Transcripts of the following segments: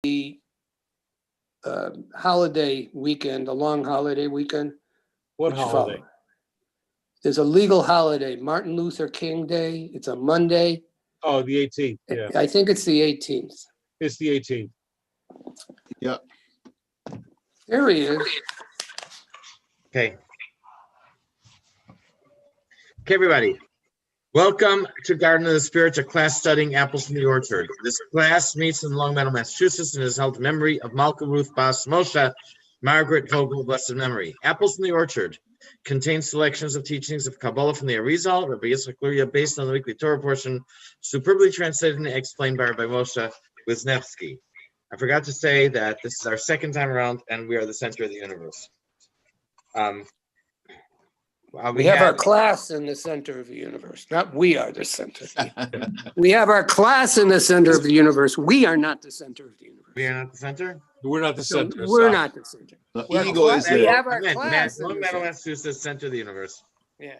the holiday weekend, a long holiday weekend. What which holiday? follow. There's a legal holiday, Martin Luther King Day. It's a Monday. Oh, the 18th. Yeah, I think it's the 18th. it's the 18th. Yeah. There he is. Okay. Okay, everybody. Welcome to Garden of the Spirits, a class studying apples from the orchard. This class meets in Long Meadow, Massachusetts, and is held in memory of Malka Ruth Bas Moshe, Margaret Vogel, blessed memory. Apples from the Orchard contains selections of teachings of Kabbalah from the Arizal, Rabbi Yitzchak Luria, based on the weekly Torah portion, superbly translated and explained by Rabbi Moshe Wisniewski. I forgot to say that this is our second time around, and we are the center of the universe. We have our class in the center of the universe. Not we are the center. We have our class in the center of the universe. We are not the center of the universe. We are not the center? We're not the So center. we're not the center. The We're ego is we there. have our Matt, class in Long the Meadow, center. Massachusetts, center of the universe. Yeah.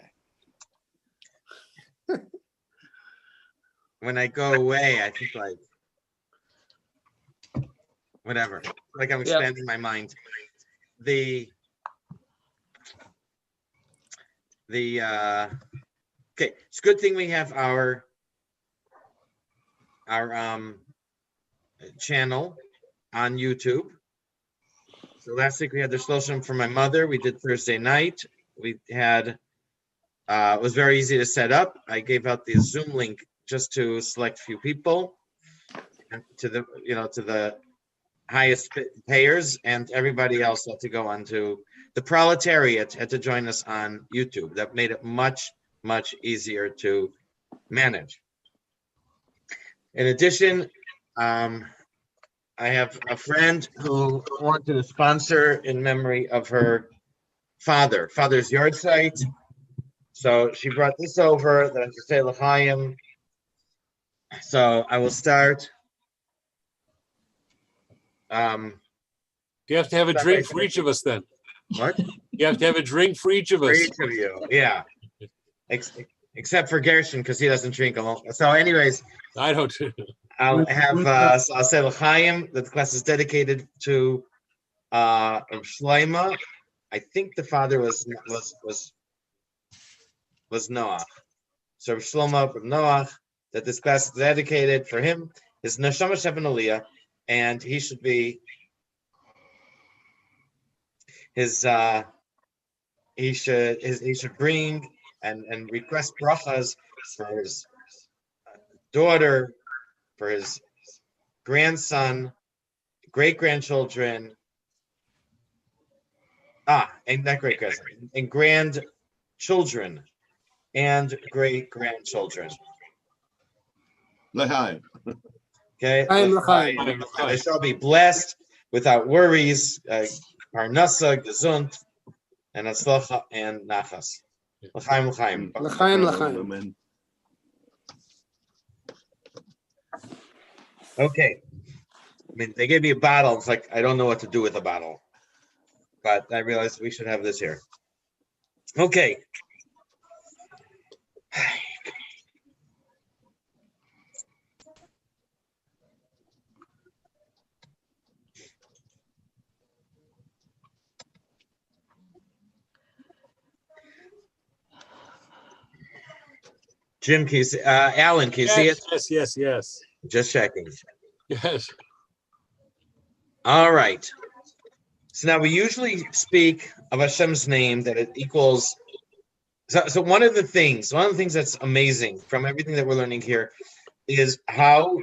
When I go away, I think like whatever. Like I'm expanding my mind. Okay, it's a good thing we have our channel on YouTube. So last week we had the shloshim for my mother. We did Thursday night. We had it was very easy to set up. I gave out the Zoom link just to select a few people and to the highest payers, and everybody else had to go on to the proletariat had to join us on YouTube. That made it much easier to manage. In addition, I have a friend who wanted to sponsor in memory of her father's yard site. So she brought this over that I should say l'chaim. So I will start. You have to have a drink for each of us then. What? You have to have a drink for each of For us. each of you, yeah. Except for Gershon, because he doesn't drink alone. So anyways, I don't. I'll say l'chaim, that the class is dedicated to Shlomo. I think the father was Noach. So Shlomo from Noach, that this class is dedicated for him, his neshama sheven aliyah, and he should be he should bring and request brachas for his daughter, for his grandson, great-grandchildren, and not great-grandson, and grandchildren and great-grandchildren. L'chaim. Okay? L'chaim. They shall be blessed without worries, parnasa, gesund, and atzlacha, and nachas. L'chaim, l'chaim. L'chaim, l'chaim. Okay. I mean, they gave me a bottle. It's like, I don't know what to do with a bottle. But I realized we should have this here. Okay. Jim, can you see, Alan, can you see it? Yes. Just checking. Yes. All right. So now we usually speak of Hashem's name that it equals. So one of the things that's amazing from everything that we're learning here is how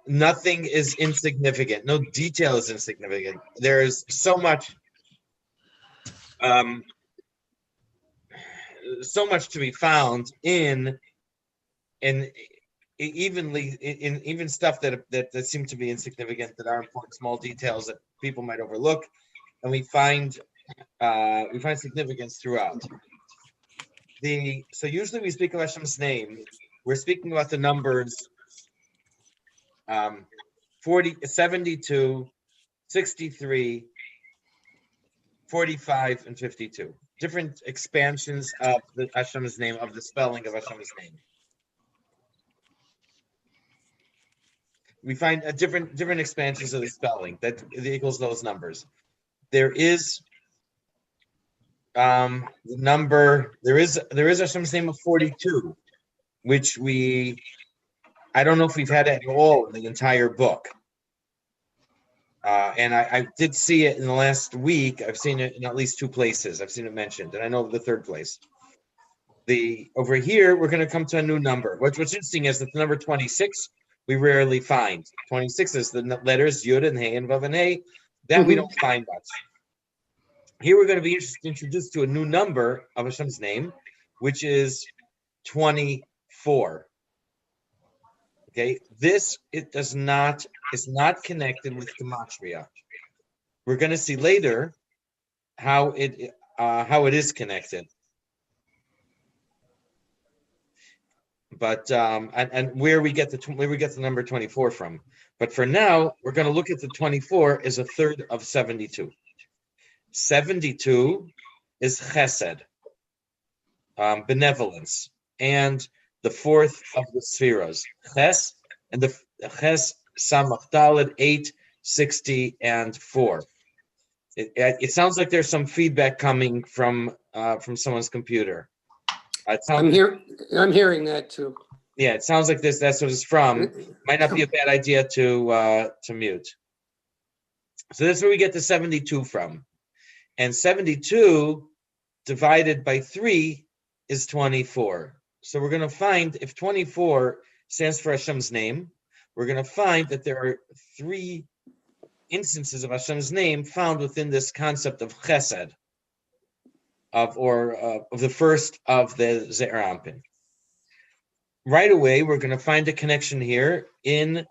nothing is insignificant. No detail is insignificant. There's so much to be found in even stuff that seem to be insignificant, that are important, small details that people might overlook, and we find significance throughout. So usually we speak of Hashem's name, we're speaking about the numbers 40, 72, 63, 45, and 52. Different expansions of the Hashem's name, of the spelling of Hashem's name. we find a different expansions of the spelling that equals those numbers. There is the number, there is Hashem's name of 42, which I don't know if we've had it at all in the entire book. And I did see it in the last week. I've seen it in at least 2 places. I've seen it mentioned, and I know the 3rd place. Over here, we're going to come to a new number. What's interesting is that the number 26, we rarely find. 26 is the letters Yud and Hey and Vav and Hey. That we don't find much. Here we're going to be introduced to a new number of Hashem's name, which is 24. Okay, it's not connected with gematria. We're going to see later how it is connected. But and where we get the number 24 from. But for now, we're going to look at the 24 as a third of 72. 72 is chesed, benevolence, and the 4th of the spheres. Ches and the Ches Samach Daled 8, 60, and 4. It sounds like there's some feedback coming from someone's computer. I'm hearing that too. Yeah, it sounds like that's what it's from. Might not be a bad idea to mute. So that's where we get the 72 from. And 72 divided by 3 is 24. So we're going to find, if 24 stands for Hashem's name, we're going to find that there are 3 instances of Hashem's name found within this concept of chesed, of the first of the Ze'er Anpin. Right away, we're going to find a connection here in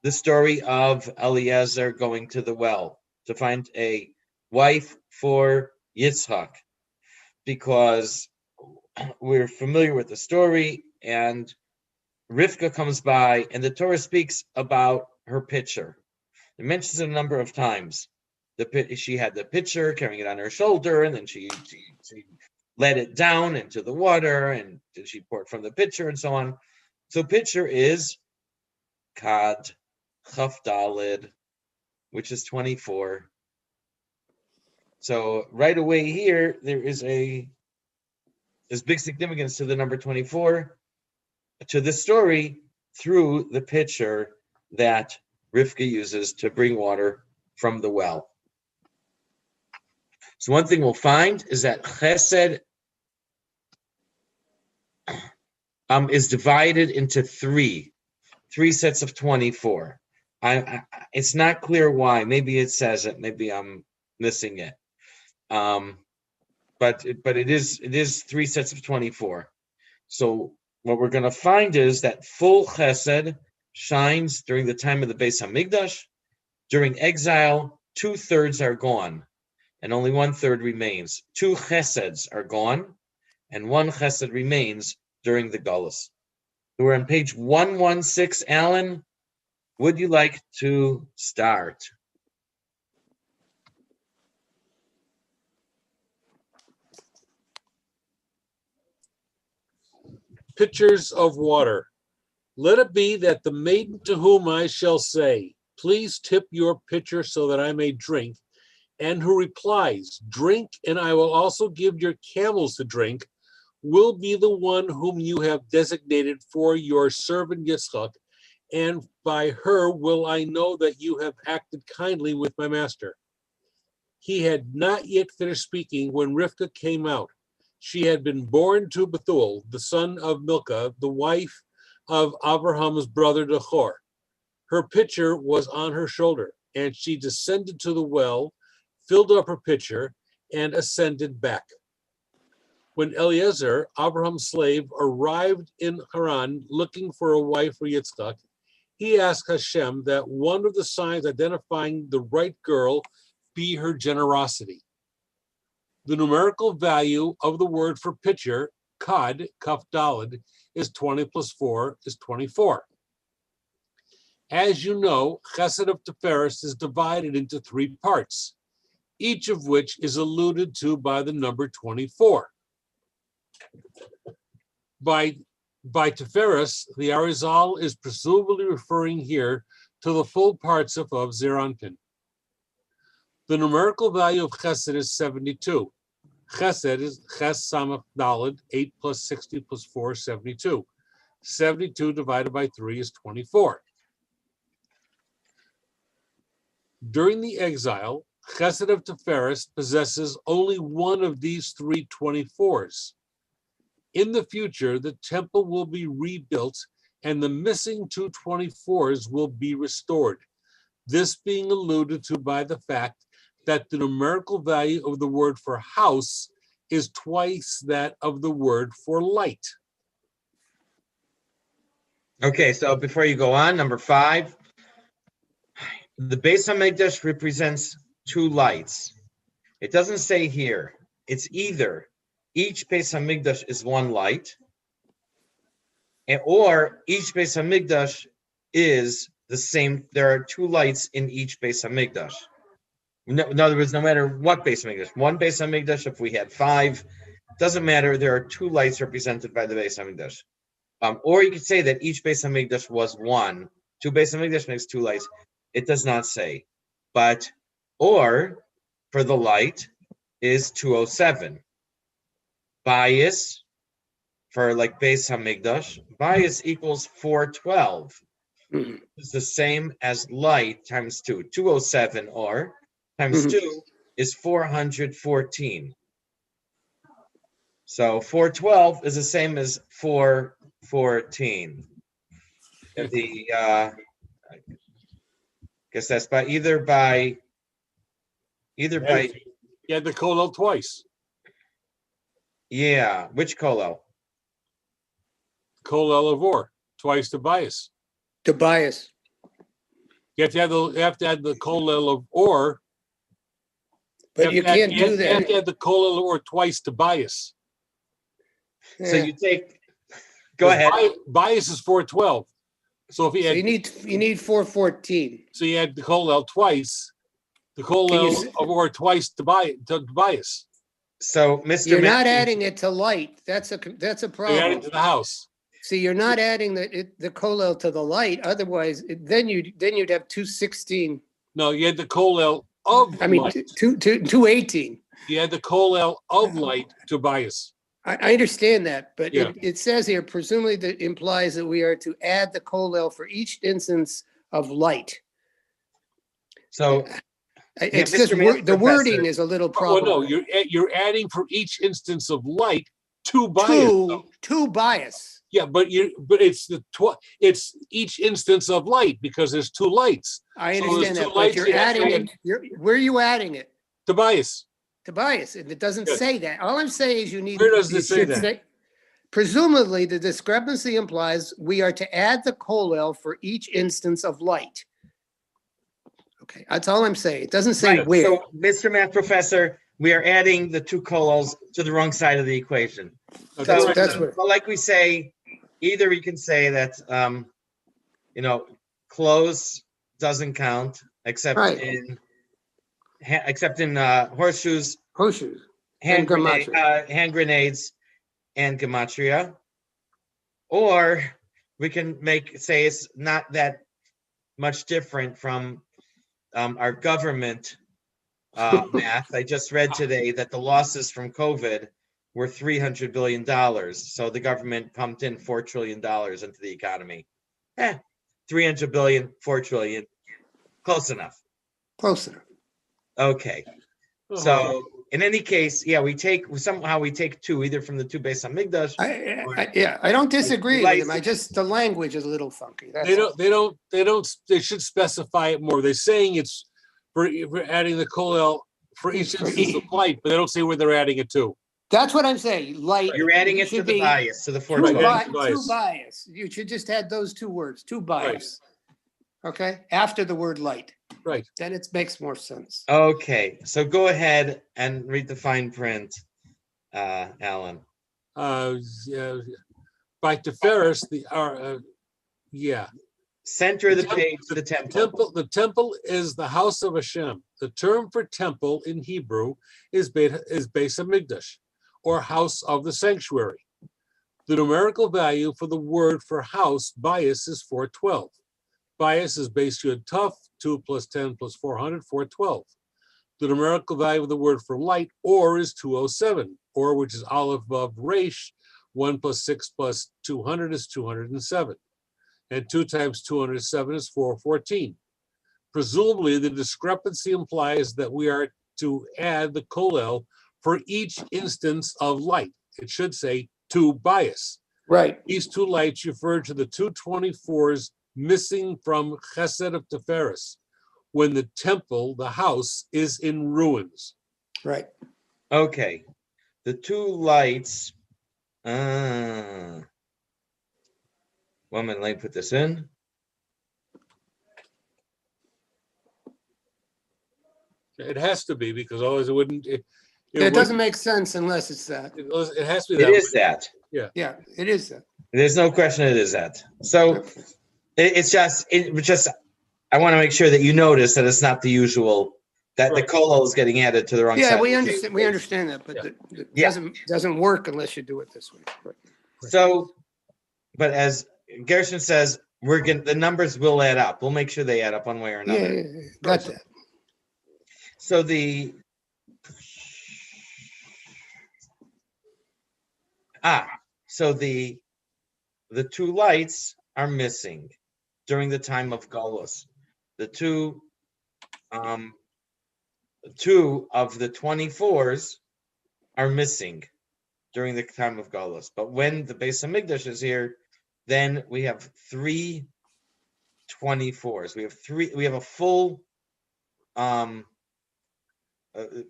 the story of Eliezer going to the well to find a wife for Yitzchak, because we're familiar with the story, and Rivka comes by, and the Torah speaks about her pitcher. It mentions it a number of times. She had the pitcher carrying it on her shoulder, and then she let it down into the water, and she poured from the pitcher, and so on. So pitcher is Kad Chaf Daled, which is 24. So right away here, there's big significance to the number 24, to the story, through the pitcher that Rivka uses to bring water from the well. So one thing we'll find is that chesed is divided into three sets of 24. It's not clear why. Maybe it says it. Maybe I'm missing it. But it is 3 sets of 24. So what we're going to find is that full chesed shines during the time of the Beis Hamikdash. During exile, 2/3 are gone, and only 1/3 remains. 2 cheseds are gone, and 1 chesed remains during the Galus. We're on page 116. Alan, would you like to start? Pitchers of water. Let it be that the maiden to whom I shall say, please tip your pitcher so that I may drink, and who replies, drink, and I will also give your camels to drink, will be the one whom you have designated for your servant Yitzchak, and by her will I know that you have acted kindly with my master. He had not yet finished speaking when Rivka came out. She had been born to Bethuel, the son of Milcah, the wife of Abraham's brother Nahor. Her pitcher was on her shoulder, and she descended to the well, filled up her pitcher, and ascended back. When Eliezer, Abraham's slave, arrived in Haran looking for a wife for Yitzchak, he asked Hashem that one of the signs identifying the right girl be her generosity. The numerical value of the word for pitcher, kad, kaf daled, is 20 plus 4 is 24. As you know, Chesed of Tiferes is divided into 3 parts, each of which is alluded to by the number 24. By By Tiferes, the Arizal is presumably referring here to the full partsif of Zeranpin. The numerical value of Chesed is 72. Chesed is Ches Samach Daled, 8 plus 60 plus 4 is 72. 72 divided by 3 is 24. During the exile, Chesed of Tiferes possesses only one of these three 24s. In the future, the temple will be rebuilt and the missing two 24s will be restored. This being alluded to by the fact that the numerical value of the word for house is twice that of the word for light. Okay, so before you go on, number 5, the Beis HaMikdash represents 2 lights. It doesn't say here. It's either each Beis HaMikdash is 1 light, or each Beis HaMikdash is the same. There are 2 lights in each Beis HaMikdash. In other words, no matter what Beis HaMikdash, 1 Beis HaMikdash, if we had 5, doesn't matter. There are 2 lights represented by the Beis HaMikdash. Or you could say that each Beis HaMikdash was 1. 2 Beis HaMikdash makes 2 lights. It does not say. But, or, for the light, is 207. Bias, for like Beis HaMikdash, bias equals 412. It's the same as light times 2. 207 or times 2 is 414. So 412 is the same as 414. I guess that's by either by. You had the kollel twice. Yeah, which kollel? Kollel of or, twice the bias. The bias. You have to add the kollel of or. But you can't do You have that. to add the kollel of or twice to bias. So you take. Go ahead. Bias is 412. So if So you need 414. so you add the kollel twice, the kollel of or twice to bias. So Mr. You're not Matthews- adding it to light. That's a You add it problem. to the house. See, you're not adding the kollel to the light. Otherwise, then you'd have 216. No, you had the kollel of I mean, light. 218. You had the kollel of light to bias. I understand that, but Yeah. it says here, presumably that implies that we are to add the kollel for each instance of light. So It's Mr. just Math the wording Professor. is a little Well, no, problematic. you're adding for each instance of light to bias. Two bias. Yeah, but it's it's each instance of light because there's 2 lights I So understand there's that, two but lights you're you have to adding it. Where are you adding it? to bias. To bias, and it doesn't Good. say that. All I'm saying is you need. Where does it you say should that? Presumably, the discrepancy implies we are to add the kollel for each instance of light. Okay, that's all I'm saying. It doesn't say right. where. So Mr. Math Professor, we are adding the 2 kollels to the wrong side of the equation. So That's what. well, like we say, either we can say that close doesn't count except Right. in horseshoes, Horseshoes. hand And grenades, and gematria. Or we can say it's not that much different from our government math. I just read today that the losses from COVID were $300 billion. So the government pumped in $4 trillion into the economy. 300 billion, 4 trillion. Close enough. Close enough. Okay. So in any case, yeah, we take 2 either from the 2 Beis HaMikdash. I don't disagree with him. lights- The language is a little funky. That's They should specify it more. They're saying it's for adding the kollel for each instance of light, but they don't say where they're adding it to. That's what I'm saying. Light. You're adding it to should the be bias, to the Two 412. Bias. two bias. You should just add those 2 words, 2 bias. Okay, after the word light. Right. Then it makes more sense. Okay, so go ahead and read the fine print, Alan. By Tiferes, Center of the page, the temple. The temple is the house of Hashem. The term for temple in Hebrew is Beis HaMikdash, or house of the sanctuary. The numerical value for the word for house, bias, is 412. Bias is base unit tough, 2 plus 10 plus 400, 412. The numerical value of the word for light, or, is 207. Or, which is aleph vav resh, 1 plus 6 plus 200 is 207. And 2 times 207 is 414. Presumably, the discrepancy implies that we are to add the kollel for each instance of light. It should say 2 bias. Right. These 2 lights refer to the 224s missing from Chesed of Tiferes, when the temple, the house, is in ruins. Right. Okay. The 2 lights. 1 minute, let me put this in. It has to be, because otherwise it wouldn't. It doesn't make sense unless it's that. It has to be It that. is that. Yeah, it is that. There's no question it is that. So it's just, I want to make sure that you notice that it's not the usual, that the Right. kollel is getting added to the wrong side. Yeah, of we the understand. table. We understand that, but it Yeah. doesn't work unless you do it this way. Right. So, but as Gershon says, the numbers will add up. We'll make sure they add up one way or Yeah, another. yeah, got that. So the 2 lights are missing during the time of Golus. The two of the 24s are missing during the time of Golus. But when the Beis Hamikdash is here, then we have 3 24s. We have a full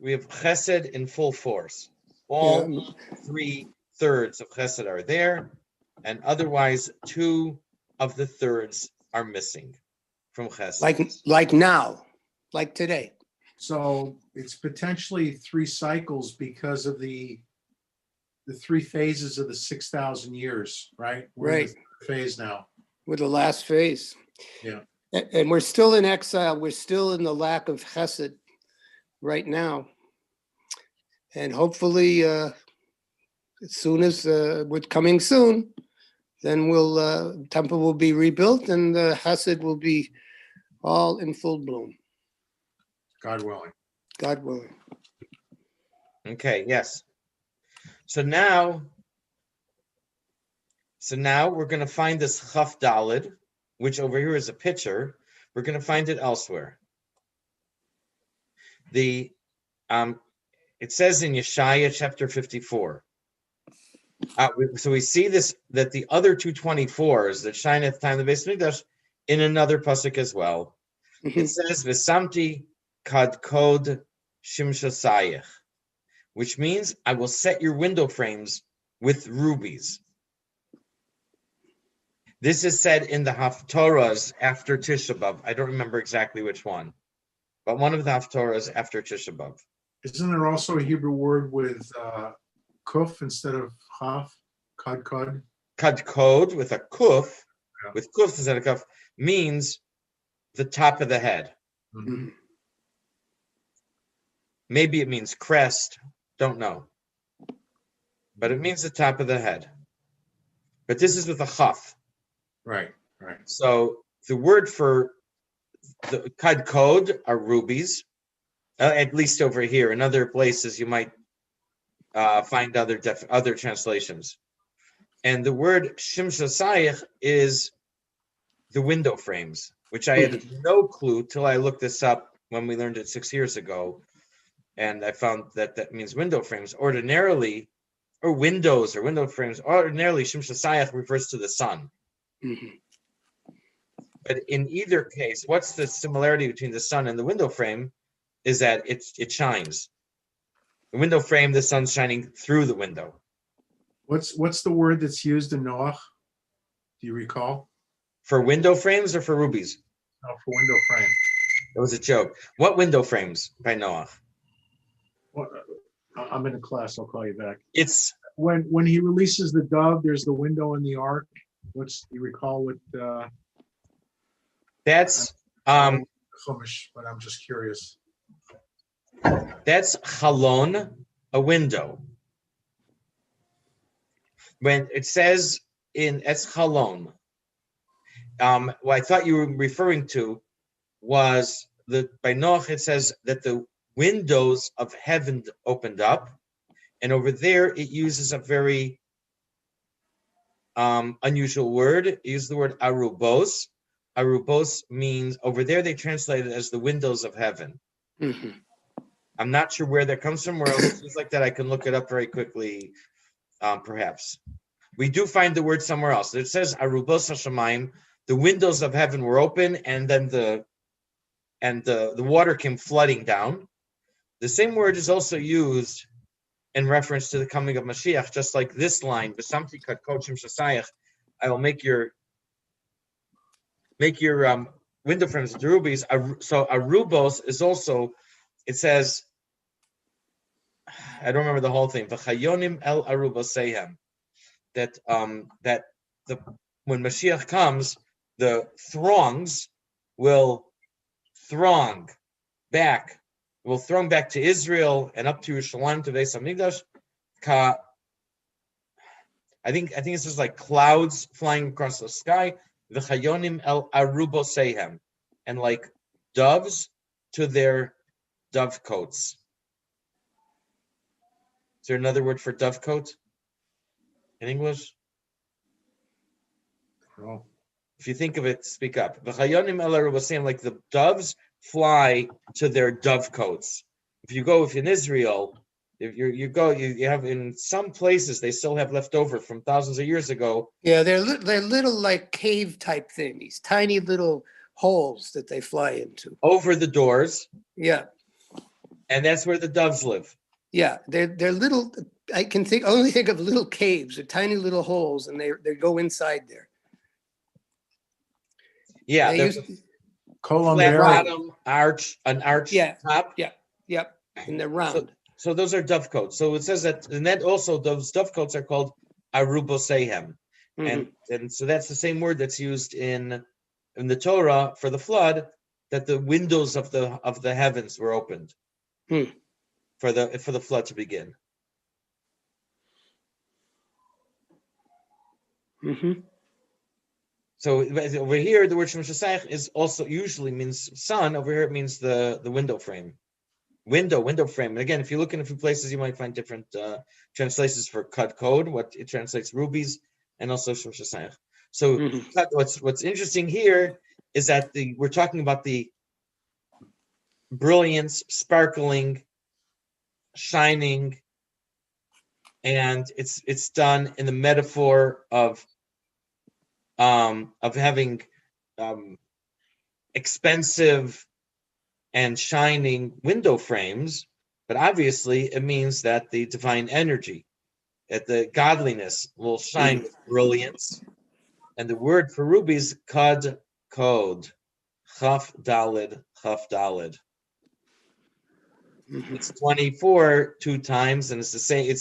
we have Chesed in full force. All 3/3 of Chesed are there, and otherwise 2 of the thirds are missing from Chesed. Like now, like today. So it's potentially 3 cycles because of the 3 phases of the 6,000 years, right? We're in the third phase now. With the last phase. Yeah. And we're still in exile. We're still in the lack of chesed right now. And hopefully, as soon as we're coming soon, then temple will be rebuilt and the chesed will be all in full bloom. God willing. God willing. Okay, yes. So now we're going to find this Chaf Dalid, which over here is a picture. We're going to find it elsewhere. It says in Yeshaya chapter 54. So we see this, that the other 224s that shine at the time of the Beis Hamikdash in another pasuk as well. It says V'samti kad kod shimshasayich, which means I will set your window frames with rubies. This is said in the Haftorahs after Tisha B'Av. I don't remember exactly which one, but one of the Haftorahs after Tisha B'Av. Isn't there also a Hebrew word with kuf instead of chaf? Kad kod? Kad kod with a kuf, Yeah. with kuf instead of kuf, means the top of the head. Mm-hmm. Maybe it means crest, don't know. But it means the top of the head. But this is with a chaf. Right. So the word for the kad kod are rubies, at least over here. In other places, you might find other translations. And the word shimshasayich is the window frames, which I had no clue till I looked this up when we learned it 6 years ago. And I found that means window frames. Ordinarily, or windows or window frames, ordinarily shimshasayich refers to the sun. Mm-hmm. But in either case, what's the similarity between the sun and the window frame is that it shines. The window frame, the sun's shining through the window. What's the word that's used in Noach? Do you recall? For window frames or for rubies? No, for window frame. That was a joke. What window frames by Noah? Well, I'm in a class. I'll call you back. It's When he releases the dove, there's the window in the ark. Do you recall what? that's Chumash, but I'm just curious. That's chalon, a window. when it says in Eschalon, what I thought you were referring to was by Noach, it says that the windows of heaven opened up, and over there it uses a very unusual word. It uses the word arubos. Arubos means, over there they translate it as the windows of heaven. Mhm. I'm not sure where that comes from, where else it's used like that. I can look it up very quickly, perhaps. We do find the word somewhere else. It says arubos hashamayim, the windows of heaven were open, and then the water came flooding down. The same word is also used in reference to the coming of Mashiach, just like this line, "V'samti kad kochim shasayach," I will make your window frames into rubies. So arubos is also, it says, I don't remember the whole thing. V'chayonim el arubosehem. That when Mashiach comes, the throngs will throng back to Israel and up to Yerushalayim to Beis Hamikdash. I think it's just like clouds flying across the sky. V'chayonim el arubosehem, and like doves to their dovecotes. Is there another word for dovecote in English? Oh, If you think of it, speak up. V'chayonim el arubosehem, like the doves fly to their dovecotes. If you're in Israel, if you have, in some places they still have left over from thousands of years ago. Yeah, they're little like cave type thing. These tiny little holes that they fly into. Over the doors, Yeah, and that's where the doves live. yeah. They're little. I can only think of little caves, or tiny little holes, and they go inside there. Yeah, They there's used- a flat columbarium. bottom arch, an arch Yeah. top. Yep, and they're round. So those are dovecotes. So it says that, and then also those dovecotes are called arubosehem, Mhm. and so that's the same word that's used in the Torah for the flood, that the windows of the heavens were opened for the flood to begin. Mhm. So over here, the word Shemashasayach is also usually means sun. Over here, it means the window frame. Window frame. And again, if you look in a few places, you might find different translations for cut code, what it translates rubies, and also Shemashasayach. So what's interesting here is that we're talking about the brilliance, sparkling, shining, and it's done in the metaphor of having expensive and shining window frames, but obviously it means that the divine energy, that the godliness will shine with brilliance. And the word for rubies, cod, chaf dalid, chaf dalid. It's 24 two times, and it's the same.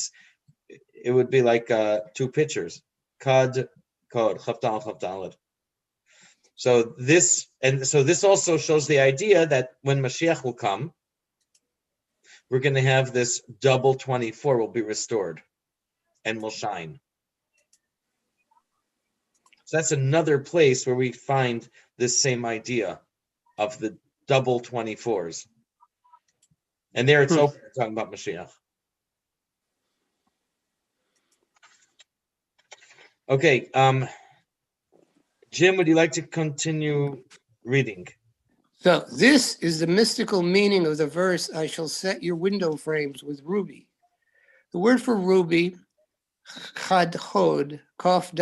It would be like two pictures. Cod, chaf dalid. So this also shows the idea that when Mashiach will come, we're going to have this double 24 will be restored and will shine. So that's another place where we find this same idea of the double 24s. And there it's open, talking about Mashiach. Okay, Jim, would you like to continue reading? So this is the mystical meaning of the verse, "I shall set your window frames with ruby." The word for ruby, chad chod, kaf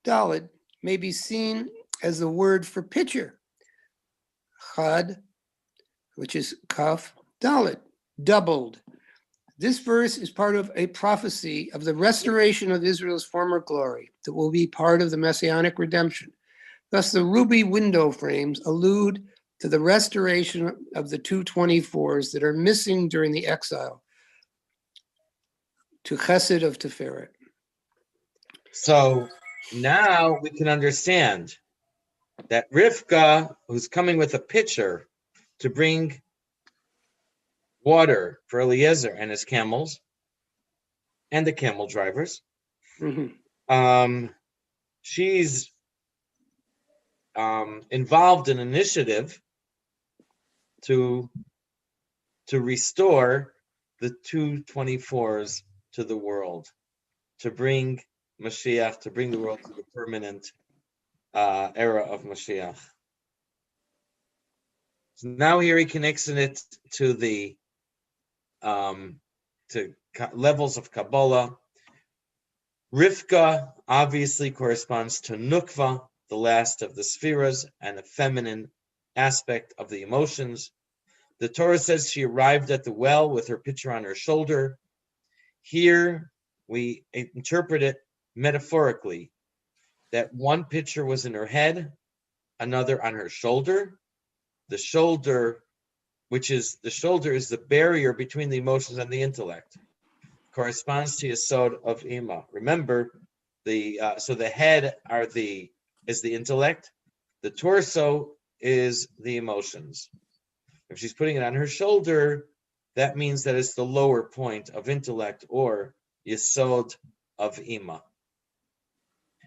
dalid, may be seen as the word for pitcher, chad, which is kaf dalid, doubled. This verse is part of a prophecy of the restoration of Israel's former glory that will be part of the messianic redemption. Thus, the ruby window frames allude to the restoration of the 224s that are missing during the exile to Chesed of Tiferet. So now we can understand that Rivka, who's coming with a pitcher to bring water for Eliezer and his camels and the camel drivers, Mhm. She's involved in an initiative to restore the 224s to the world, to bring Mashiach, to bring the world to the permanent era of Mashiach. So now here he connects it to the levels of Kabbalah. Rivka obviously corresponds to Nukva, the last of the spheres, and a feminine aspect of the emotions. The Torah says she arrived at the well with her pitcher on her shoulder. Here we interpret it metaphorically, that one pitcher was in her head, another on her shoulder. The shoulder, is the barrier between the emotions and the intellect, corresponds to Yesod of Ima. Remember, so the head is the intellect, the torso is the emotions. If she's putting it on her shoulder, that means that it's the lower point of intellect, or Yesod of Ima.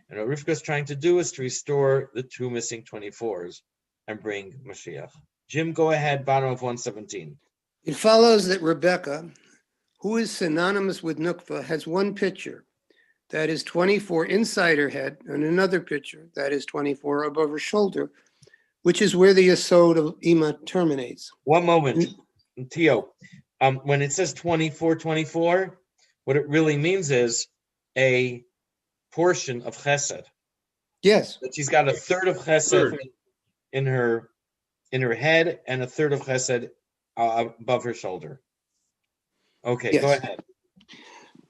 And what Rivka is trying to do is to restore the two missing 24s and bring Mashiach. Jim, go ahead, bottom of 117. It follows that Rebecca, who is synonymous with Nukva, has one pitcher that is 24 inside her head and another pitcher that is 24 above her shoulder, which is where the Yesod of Ima terminates. One moment, Tio. When it says 24, what it really means is a portion of chesed. Yes. That she's got a third of chesed in her head and a third of chesed above her shoulder. Okay, Yes. Go ahead.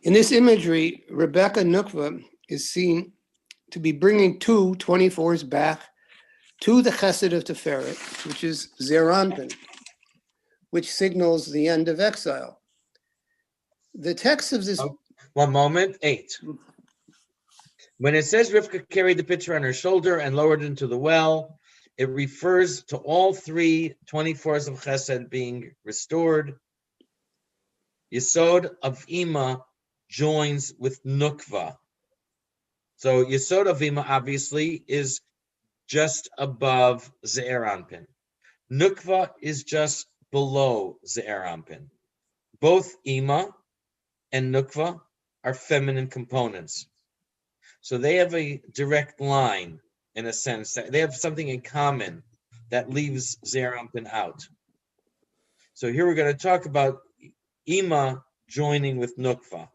In this imagery, Rebecca Nukva is seen to be bringing two 24s back to the Chesed of Tiferet, which is Zeranpin, which signals the end of exile. The text of this... One moment, 8. When it says Rivka carried the pitcher on her shoulder and lowered it into the well, it refers to all three 24s of Chesed being restored. Yesod of Ima joins with Nukva. So Yesod of Ima obviously is just above Ze'er Anpin. Nukva is just below Ze'er Anpin. Both Ima and Nukva are feminine components. So they have a direct line, in a sense. They have something in common that leaves Ze'er Anpin out. So here we're going to talk about Ima joining with Nukva.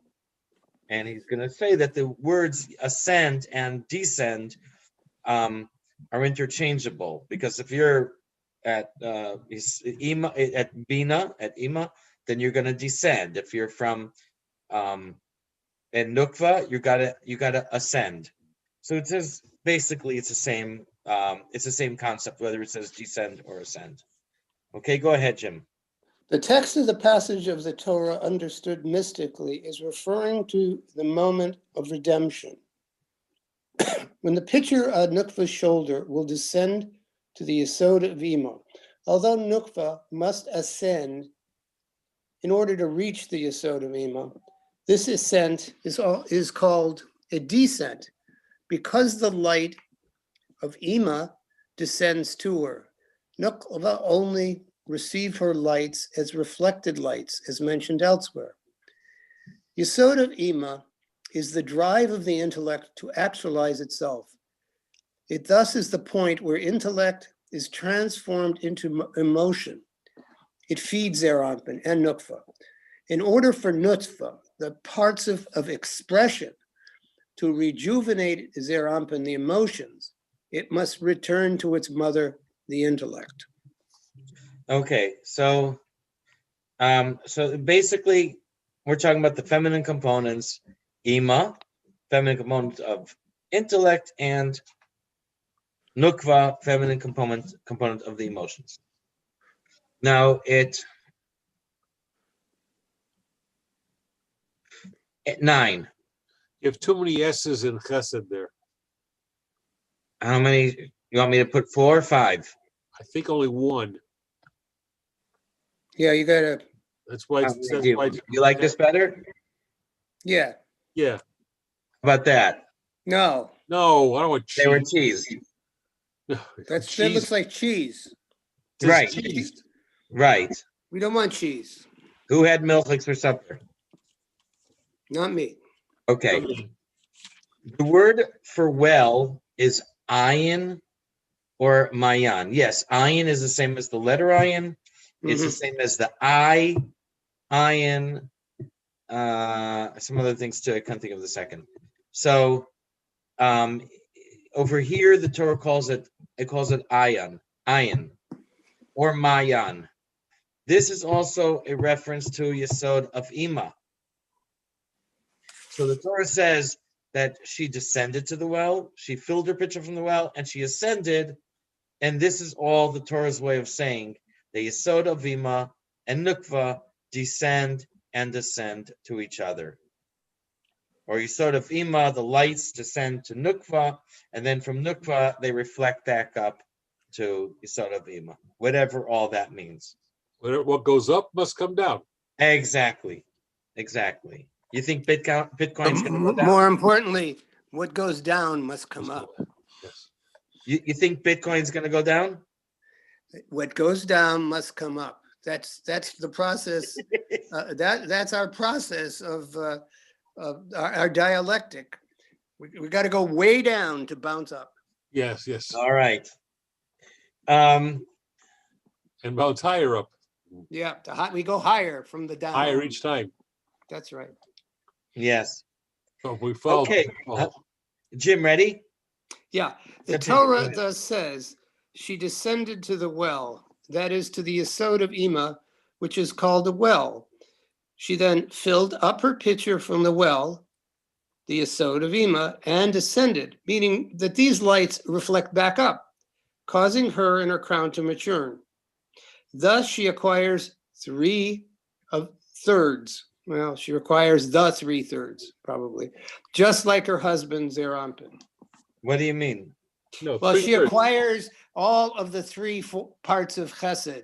And he's going to say that the words ascend and descend are interchangeable, because if you're at Ima, at Bina, at Ima, then you're going to descend. If you're from at Nukva, you gotta ascend. So it says basically it's the same concept, whether it says descend or ascend. Okay, go ahead, Jim. The text of the passage of the Torah, understood mystically, is referring to the moment of redemption. When the pitcher on Nukva's shoulder will descend to the Yesod of Ima, although Nukva must ascend in order to reach the Yesod of Ima, this ascent is called a descent, because the light of Ima descends to her. Nukva only received her lights as reflected lights, as mentioned elsewhere. Yesod of Ima is the drive of the intellect to actualize itself. It thus is the point where intellect is transformed into emotion. It feeds Ze'er Anpin and Nukva. In order for Nutfa, the parts of expression, to rejuvenate Ze'er Anpin, the emotions, it must return to its mother, the intellect. Okay, so basically we're talking about the feminine components, Ima, feminine component of intellect, and Nukva, feminine component of the emotions. Now at 9. You have too many S's in chesed there. How many? You want me to put 4 or 5? I think only one. Yeah, you gotta, That's why. You like this better? yeah. Yeah. about that? No, No, I don't want They were cheese. teased. that Cheese looks like cheese. is Right. teased. Right. We don't want cheese. Who had milkshakes for supper? Not me. Okay. The word for well is ayin or mayan. Yes, ayin is the same as the letter ayin. It's the Mhm. same as the I, ayin, some other things too. I can't think of the second. So over here, the Torah calls it ayin, or mayan. This is also a reference to Yesod of Ima. So the Torah says that she descended to the well, she filled her pitcher from the well, and she ascended. And this is all the Torah's way of saying the Yesod of Ima and Nukva descend and ascend to each other. Or Yesod of Ima, the lights descend to Nukva, and then from Nukva they reflect back up to Yesod of Ima, whatever all that means. What goes up must come down. Exactly. You think Bitcoin's going to go down? More importantly, what goes down must come up. Yes. You think Bitcoin's going to go down? What goes down must come up. That's the process. That's our process of our dialectic. We got to go way down to bounce up. Yes, yes. All right. And bounce higher up, Yeah, we go higher from the down. higher each time. That's right. Yes. So if we fall, Okay. we fall. Jim, ready? Yeah, the Continue, go Torah ahead. thus says, she descended to the well, that is to the Yesod of Ima, which is called a well. She then filled up her pitcher from the well, the Yesod of Ima, and descended, meaning that these lights reflect back up, causing her and her crown to mature. Thus she acquires 3/3. Well, she requires the 3/3, probably, just like her husband Zeranpin. What do you mean? No, Well, she 3/3. acquires all of the three parts of Chesed.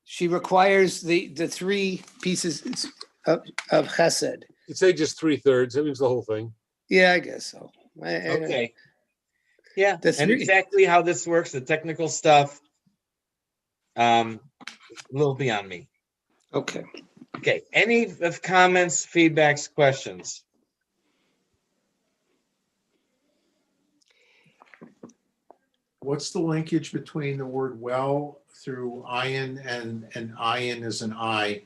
She requires the three pieces of Chesed. You'd say just 3/3. That means the whole thing. Yeah, I guess so. Okay. Yeah. The And three- exactly how this works, the technical stuff, a little beyond me. Okay. Okay. Any of comments, feedbacks, questions? What's the linkage between the word well through ayin and ayin as an I?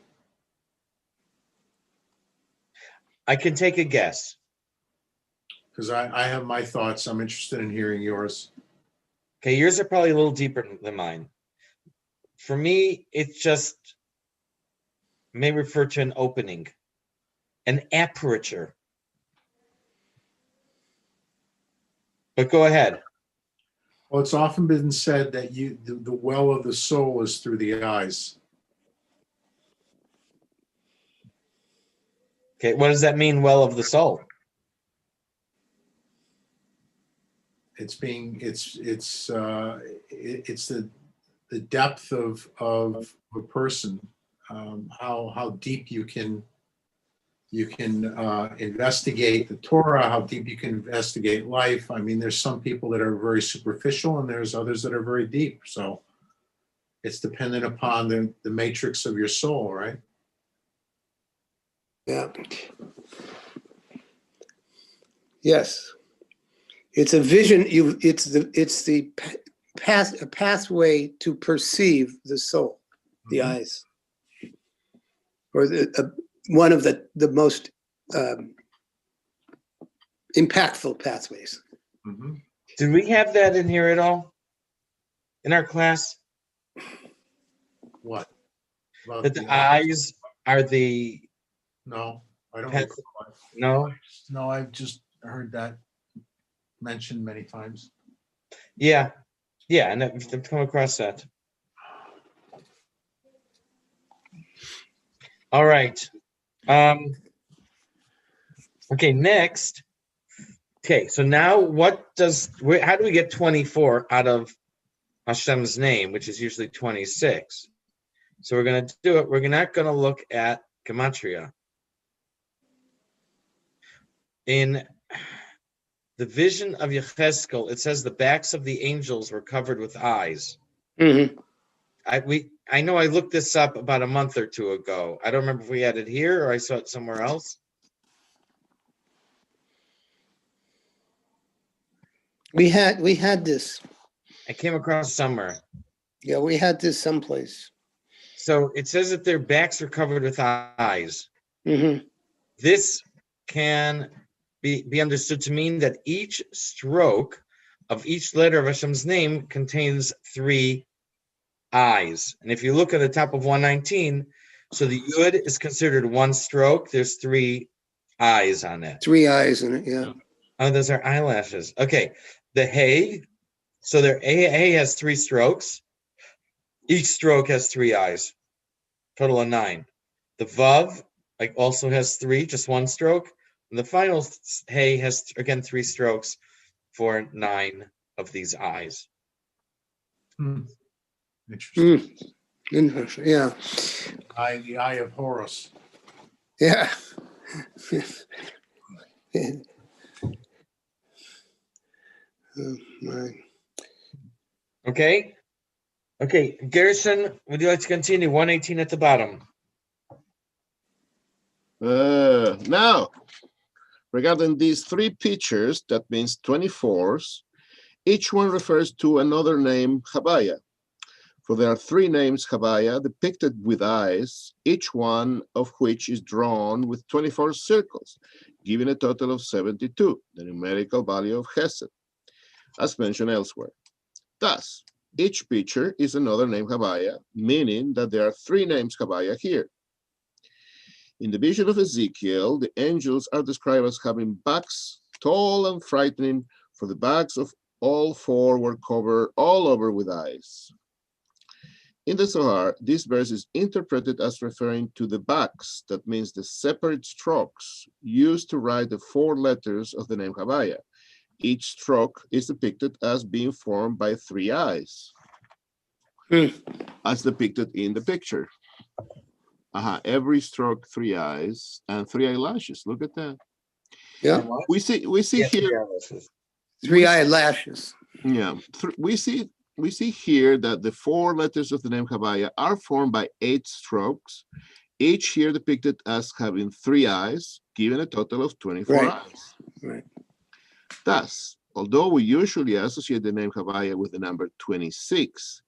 I can take a guess. Because I have my thoughts. I'm interested in hearing yours. Okay, yours are probably a little deeper than mine. For me, it just may refer to an opening, an aperture. But go ahead. Well, it's often been said that the well of the soul is through the eyes. Okay, what does that mean, well of the soul? It's the depth of a person, how deep you can investigate the Torah, how deep you can investigate life. I mean, there's some people that are very superficial and there's others that are very deep. So it's dependent upon the matrix of your soul, right? Yeah. Yes. It's a vision. It's the pathway to perceive the soul, the Mhm. eyes, or one of the most impactful pathways. Mhm. Did we have that in here at all? In our class? What? About That the eyes are the, No, I don't. Path- recall. no? No, I've just heard that mentioned many times. Yeah, and I've come across that. All right. Okay, next. Okay, so now how do we get 24 out of Hashem's name, which is usually 26? So we're going to do it. We're not going to look at Gematria. In the vision of Yechezkel, it says the backs of the angels were covered with eyes. Mhm. I know I looked this up about a month or two ago. I don't remember if we had it here or I saw it somewhere else. We had this. I came across somewhere. Yeah, we had this someplace. So it says that their backs are covered with eyes. Hmm. This can be understood to mean that each stroke of each letter of Hashem's name contains 3 eyes. And if you look at the top of 119, so the Yud is considered 1 stroke. There's 3 eyes on it. 3 eyes in it. Yeah. Oh, those are eyelashes. Okay. The Hey, so their Hey has 3 strokes. Each stroke has 3 eyes. Total of 9. The Vav also has 3, just 1 stroke. And the final Hey has, again, 3 strokes for 9 of these eyes. Interesting. Interesting. Yeah. The eye of Horus. Yeah. Oh, my. Okay. Okay. Garrison, would you like to continue? 118 at the bottom. Now, regarding these 3 pictures, that means 24s, each one refers to another name, Habaya. For there are 3 names, Habaya, depicted with eyes, each one of which is drawn with 24 circles, giving a total of 72, the numerical value of Chesed, as mentioned elsewhere. Thus, each picture is another name Habaya, meaning that there are 3 names Habaya here. In the vision of Ezekiel, the angels are described as having backs tall and frightening, for the backs of all 4 were covered all over with eyes. In the Zohar, this verse is interpreted as referring to the backs, that means the separate strokes used to write the 4 letters of the name Habaya. Each stroke is depicted as being formed by 3 eyes, as depicted in the picture. Every stroke 3 eyes and 3 eyelashes. Look at that. Yeah. We see here 3 eyelashes. Yeah, we see here that the 4 letters of the name Habaya are formed by 8 strokes, each here depicted as having 3 eyes, giving a total of 24 eyes. Right. Thus, although we usually associate the name Habaya with the number 26,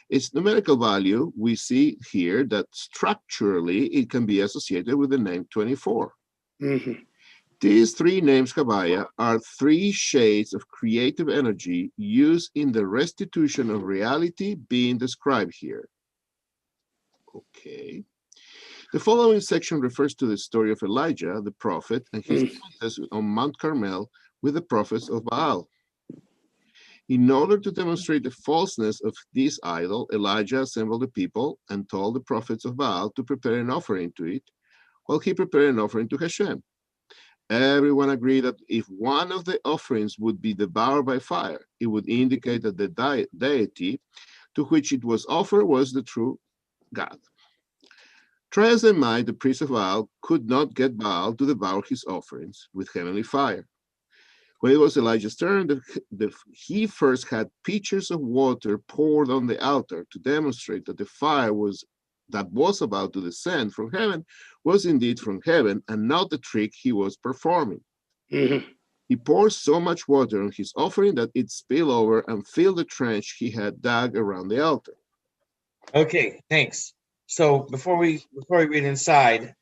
its numerical value, we see here that structurally it can be associated with the name 24. Mm-hmm. These 3 names Habaya are 3 shades of creative energy used in the restitution of reality being described here. Okay. The following section refers to the story of Elijah, the prophet, and his contest on Mount Carmel with the prophets of Baal. In order to demonstrate the falseness of this idol, Elijah assembled the people and told the prophets of Baal to prepare an offering to it, while he prepared an offering to Hashem. Everyone agreed that if one of the offerings would be devoured by fire, it would indicate that the deity to which it was offered was the true God. Try as they might, the priests of Baal could not get Baal to devour his offerings with heavenly fire. When it was Elijah's turn, he first had pitchers of water poured on the altar to demonstrate that the fire that was about to descend from heaven was indeed from heaven and not the trick he was performing. Mm-hmm. He poured so much water on his offering that it spilled over and filled the trench he had dug around the altar. Okay, thanks. So before we read inside,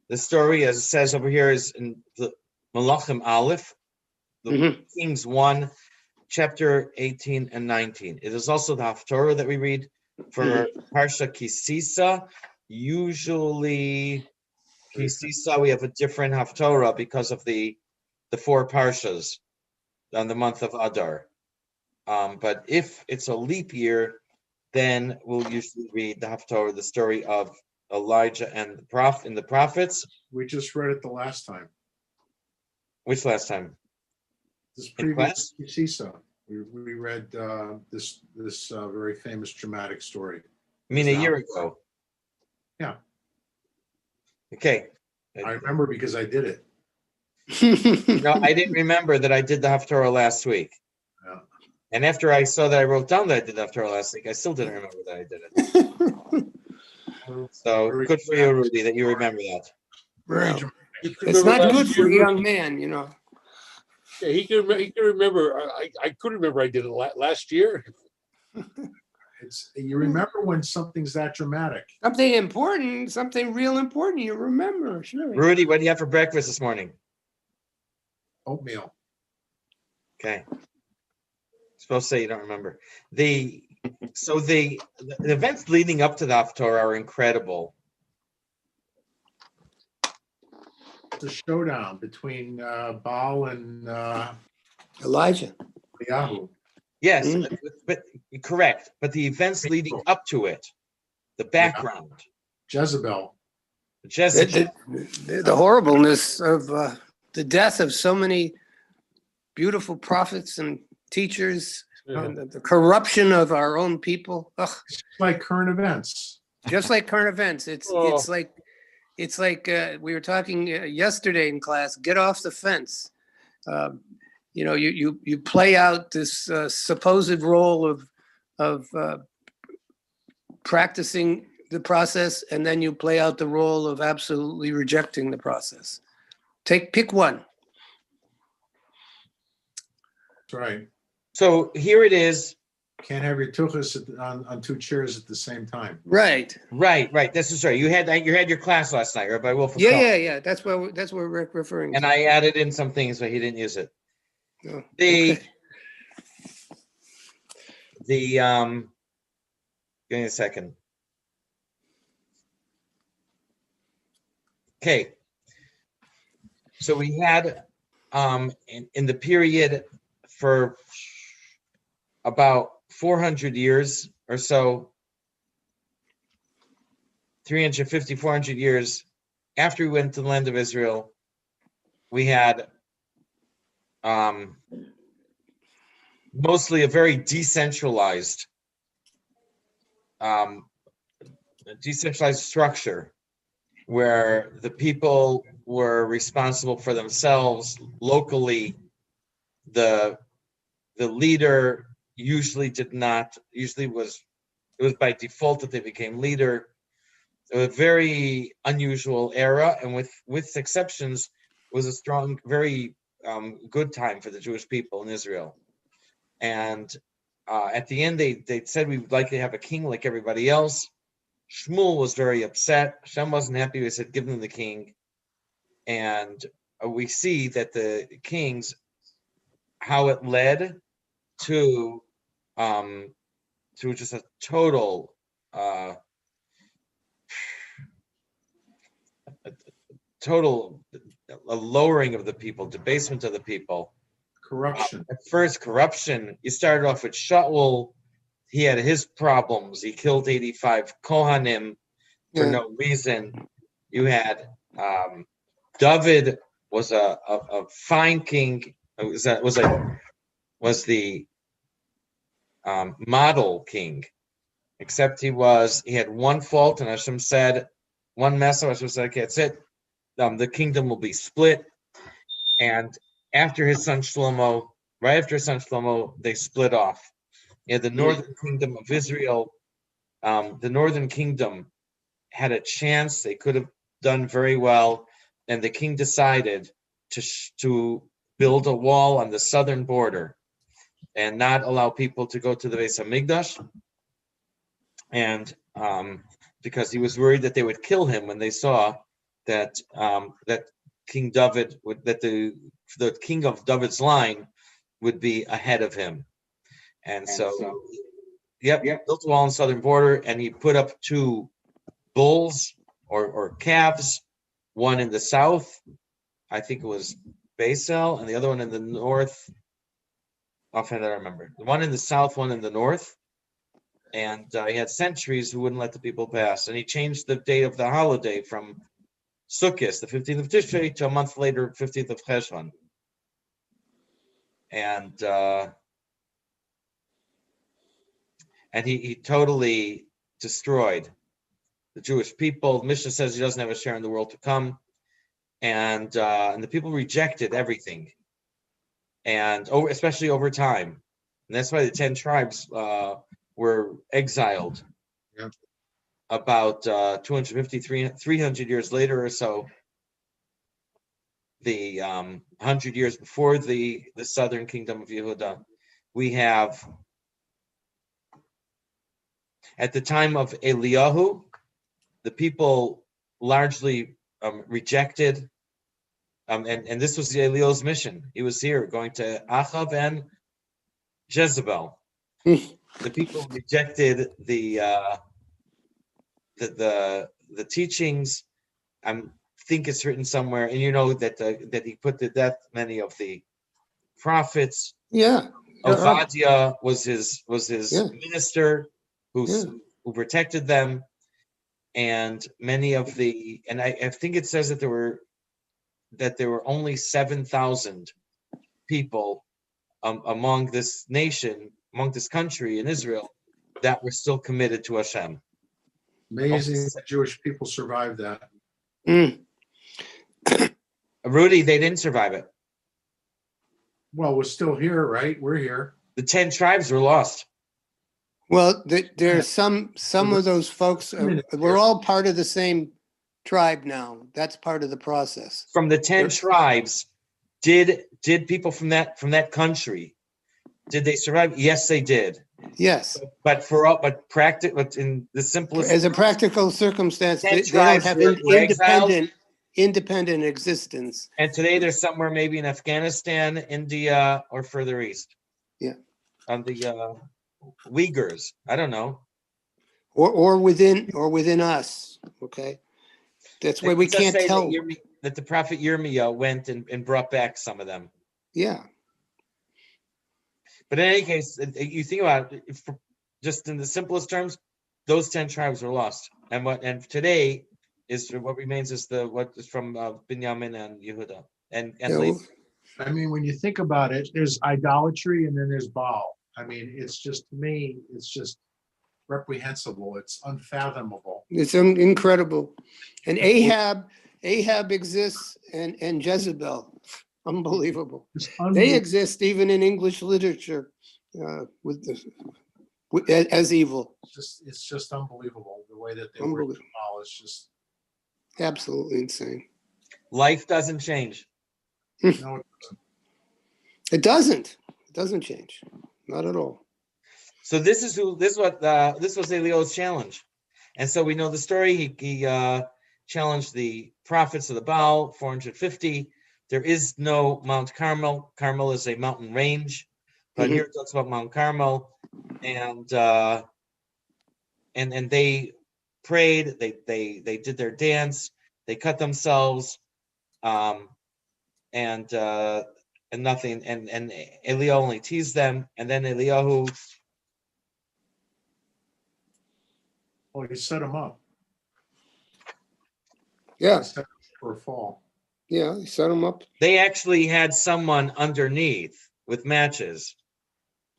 the story, as it says over here, is in the Malachim Aleph, the Kings 1, chapter 18 and 19. It is also the Haftorah that we read for Parsha Kisisa. Usually, Kisisa, we have a different Haftorah because of the 4 Parshas on the month of Adar. But if it's a leap year, then we'll usually read the Haftorah, the story of Elijah and the prophets. We just read it the last time. Which last time? This In previous class? CISA. We read this very famous dramatic story. I mean, a year ago. Yeah. Okay. I remember because I did it. No, I didn't remember that I did the Haftorah last week. Yeah. And after I saw that I wrote down that I did the Haftorah last week, I still didn't remember that I did it. So good for you, Rudy, that you remember that. Very Well, dramatic. You can it's remember not last good for a year, young man, you know. Yeah, he can. He can remember. I couldn't remember. I did it last year. You remember when something's that dramatic. Something important, something real important, you remember, sure. Rudy, what do you have for breakfast this morning? Oatmeal. Okay. Supposed to say you don't remember. The events leading up to the Haftorah are incredible. The showdown between Baal and Elijah. Yahoo. Yes, Mm. but correct. But the events leading up to it, the background, Jezebel. Jezebel. The horribleness of the death of so many beautiful prophets and teachers, and the corruption of our own people. Ugh, It's like current events. just like current events. Oh. It's like we were talking yesterday in class. Get off the fence. You know, you play out this supposed role of practicing the process, and then you play out the role of absolutely rejecting the process. Pick one. That's right. So here it is. Can't have your tuchus on two chairs at the same time. Right. Right. This is right. You had your class last night, right? By Wilfred. Yeah. That's what we're referring to. And I added in some things, but he didn't use it. Oh, The okay. give me a second. Okay. So we had in the period for about 400 years or so, 350, 400 years after we went to the land of Israel, we had mostly a very decentralized structure where the people were responsible for themselves locally. The leader usually it was by default that they became leader. It was a very unusual era, and with exceptions, was a strong, very good time for the Jewish people in Israel. And at the end, they said we would like to have a king like everybody else. Shmuel was very upset. Hashem wasn't happy. We said, give them the king. And we see that the kings, how it led to just a total a lowering of the people, debasement of the people. Corruption. At first, corruption. You started off with Shaul. He had his problems. He killed 85 Kohanim for no reason. You had David was a fine king. Was the model king, except he had one fault, and Hashem said, one mess. Hashem said, okay, that's it. The kingdom will be split. And after his son Shlomo, right after his son Shlomo, they split off. You had the northern kingdom of Israel. The northern kingdom had a chance. They could have done very well. And the king decided to build a wall on the southern border and not allow people to go to the Beis Hamikdash. And because he was worried that they would kill him when they saw that that King David that the king of David's line would be ahead of him. And so built a wall on the southern border, and he put up two bulls or calves, one in the south, I think it was Basel, and the other one in the north. Offhand, I don't remember. The one in the south, one in the north. And he had sentries who wouldn't let the people pass. And he changed the date of the holiday from Sukkot, the 15th of Tishrei, to a month later, 15th of Cheshvan. And he totally destroyed the Jewish people. Mishnah says he doesn't have a share in the world to come. and the people rejected everything, and especially over time, and that's why the 10 tribes were exiled. Yep. About 250, 300 years later or so. The 100 years before the southern kingdom of Yehuda, we have, at the time of Eliyahu, the people largely rejected, and this was Eliyahu's mission. He was here going to Achav and Jezebel. The people rejected the teachings. I think it's written somewhere, and you know that he put to death many of the prophets. Yeah. Ovadia was his Yeah. minister who Yeah. protected them, and many of the, and I think it says that there were only 7,000 people among this nation, among this country in Israel, that were still committed to Hashem. Amazing that Jewish people survived that. Mm. Rudy, they didn't survive it. Well, we're still here, right? We're here. The 10 tribes were lost. Well, there's some of those folks, we're all part of the same tribe now. That's part of the process. From the 10 tribes, did people from that country, did they survive? Yes, they did. Yes. But in the simplest, As a practical circumstance, they don't tribes have were exiled. independent existence. And today they're somewhere maybe in Afghanistan, India, or further east. Yeah. On the Uyghurs. I don't know. Or within us. Okay. That's why we It does can't say tell. that the prophet Yirmiyah went and brought back some of them. Yeah. But in any case, you think about it, just in the simplest terms, those 10 tribes were lost. And today is what remains is what is from Binyamin and Yehuda and Levi. I mean, when you think about it, there's idolatry and then there's Baal. I mean, it's just, to me, it's just reprehensible. It's unfathomable. It's incredible. And Ahab exists and Jezebel. Unbelievable. They exist even in English literature as evil. It's just unbelievable the way that they work with Baal. It's just absolutely insane. Life doesn't change. No, it doesn't. It doesn't change. Not at all. So this was Eliyahu's challenge, and so we know the story. He challenged the prophets of the Baal, 450. There is no Mount Carmel. Carmel is a mountain range, but here it talks about Mount Carmel, and they prayed. They did their dance. They cut themselves, and nothing. And Eliyahu only teased them, and then Eliyahu. Oh, he set him up. Yeah. He set him up for a fall. Yeah, he set him up. They actually had someone underneath with matches,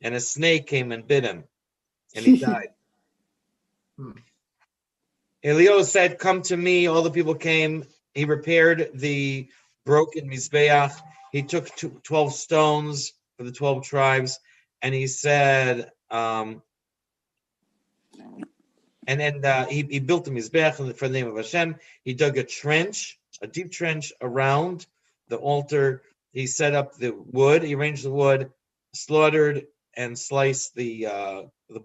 and a snake came and bit him, and he died. Eliyahu said, "Come to me." All the people came. He repaired the broken Mizbeach. He took 12 stones for the 12 tribes, and he said, and then he built the Mizbeach for the name of Hashem. He dug a deep trench around the altar. He set up the wood. He arranged the wood, slaughtered and sliced the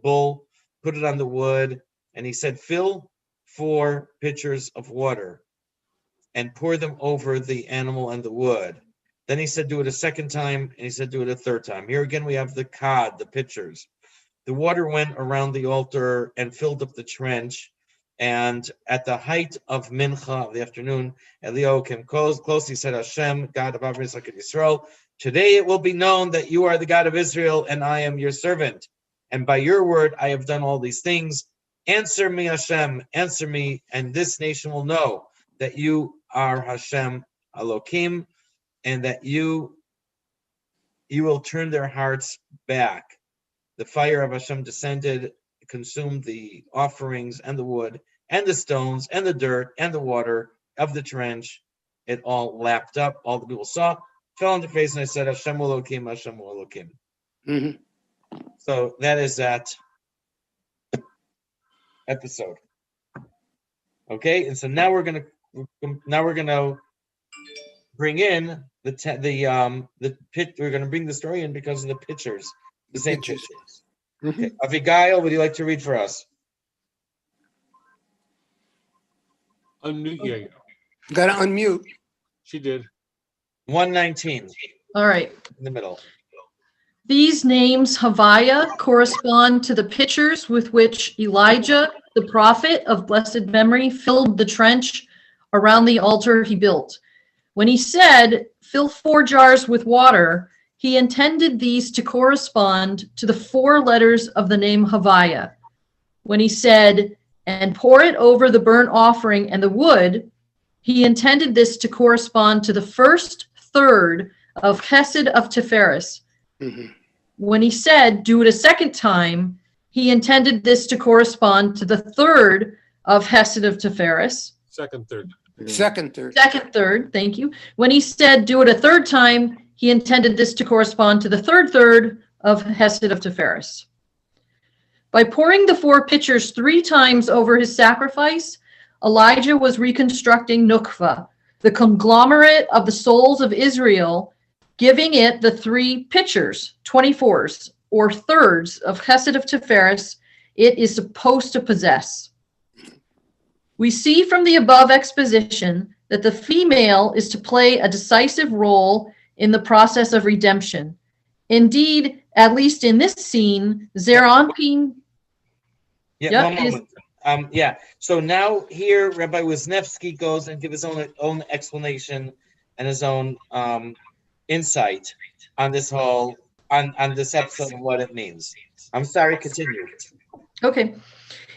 bull, put it on the wood, and he said, "Fill 4 pitchers of water and pour them over the animal and the wood." Then he said, "Do it a second time," and he said, "Do it a third time." Here again, we have the cod, the pitchers. The water went around the altar and filled up the trench. And at the height of Mincha of the afternoon, Eliyahu came close. He said, "Hashem, God of Abraham, Isaac, and Yisrael, today it will be known that you are the God of Israel, and I am your servant. And by your word, I have done all these things. Answer me, Hashem, answer me, and this nation will know that you are Hashem Elohim, and that you will turn their hearts back." The fire of Hashem descended, consumed the offerings and the wood and the stones and the dirt and the water of the trench, it all lapped up. All the people saw, fell on their face, and I said, Hashem Elokim, Hashem Elokim. Mhm. So that is that episode. Okay, and so now we're gonna bring in the pit. We're gonna bring the story in because of the pictures, the same Pictures. pictures. Mhm. Okay, Abigail, would you like to read for us? Yeah, Gotta unmute. she did. 119 All right. in the middle. These names, Havaya, correspond to the pitchers with which Elijah, the prophet of blessed memory, filled the trench around the altar he built. When he said, fill 4 jars with water, he intended these to correspond to the 4 letters of the name Havaya. When he said, and pour it over the burnt offering and the wood, he intended this to correspond to the first third of Chesed of Tiferes. Mhm. When he said, do it a second time, he intended this to correspond to the third of Hesed of Tiferes. Second, third. Second, third. Second third, thank you. When he said, do it a third time, he intended this to correspond to the third third of Hesed of Tiferes. By pouring the 4 pitchers 3 times over his sacrifice, Elijah was reconstructing Nukva, the conglomerate of the souls of Israel, giving it the 3 pitchers, 24s, or thirds of Chesed of Tiferes it is supposed to possess. We see from the above exposition that the female is to play a decisive role in the process of redemption. Indeed, at least in this scene, Zeranpin. Yeah, Yep, one moment. Yeah. So now here, Rabbi Wisniewski goes and give his own explanation and his own insight on this whole on this episode and what it means. I'm sorry. Continue. Okay.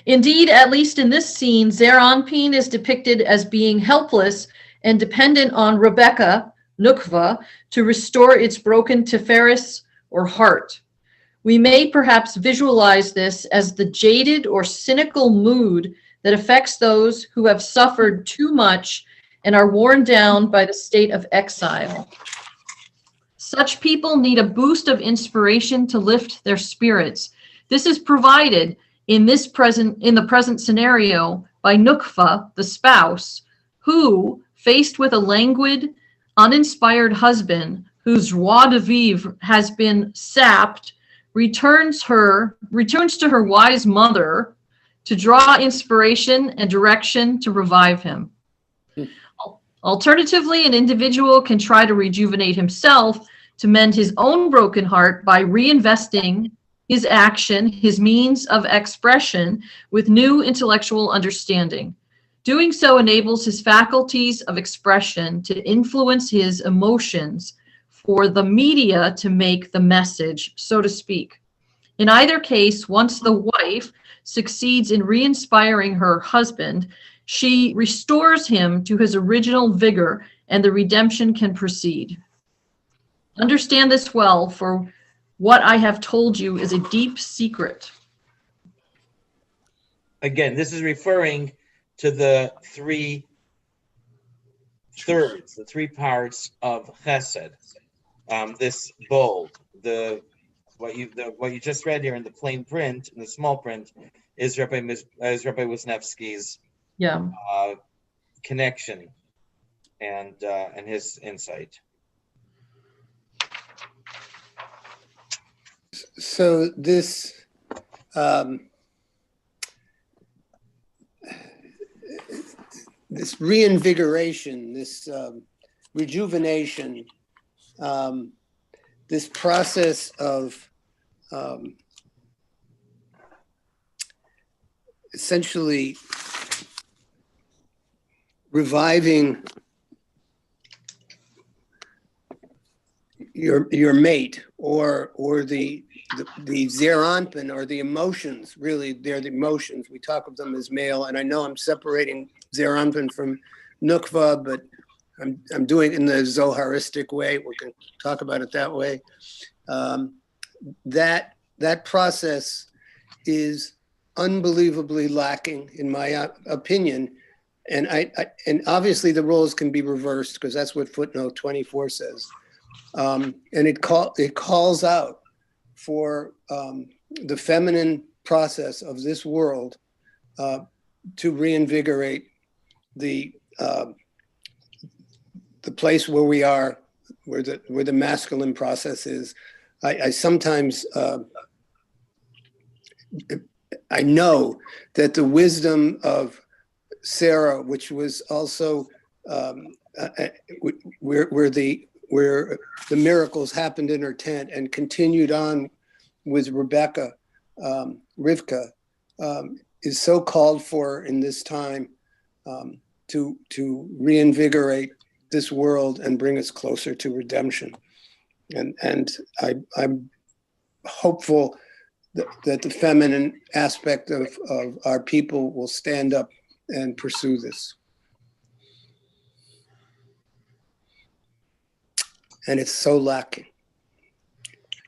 Indeed, at least in this scene, Zeranpin is depicted as being helpless and dependent on Rebecca, Nukva, to restore its broken Tiferes or heart. We may perhaps visualize this as the jaded or cynical mood that affects those who have suffered too much and are worn down by the state of exile. Such people need a boost of inspiration to lift their spirits. This is provided in the present scenario by Nukva, the spouse, who, faced with a languid, uninspired husband whose joie de vivre has been sapped, returns to her wise mother to draw inspiration and direction to revive him. Alternatively, an individual can try to rejuvenate himself to mend his own broken heart by reinvesting his action, his means of expression with new intellectual understanding. Doing so enables his faculties of expression to influence his emotions for the media to make the message, so to speak. In either case, once the wife succeeds in re-inspiring her husband, she restores him to his original vigor and the redemption can proceed. Understand this well, for what I have told you is a deep secret. Again, this is referring to the 3 thirds, the 3 parts of Chesed. This bold, what you just read here in the plain print, in the small print, is Rabbi Wisniewski's connection and his insight. So this this reinvigoration, this rejuvenation, this process of essentially reviving your mate or the zeranpin or the emotions. Really, they're the emotions. We talk of them as male, and I know I'm separating zeranpin from nukva, but I'm doing it in the Zoharistic way. We can talk about it that way. That process is unbelievably lacking, in my opinion, and obviously the roles can be reversed because that's what footnote 24 says. And it calls out for the feminine process of this world to reinvigorate the place where we are, where the masculine process is. I sometimes I know that the wisdom of Sarah, which was also where the miracles happened in her tent and continued on with Rebecca, Rivka, is so called for in this time to reinvigorate this world and bring us closer to redemption. And I'm hopeful that the feminine aspect of our people will stand up and pursue this. And it's so lacking,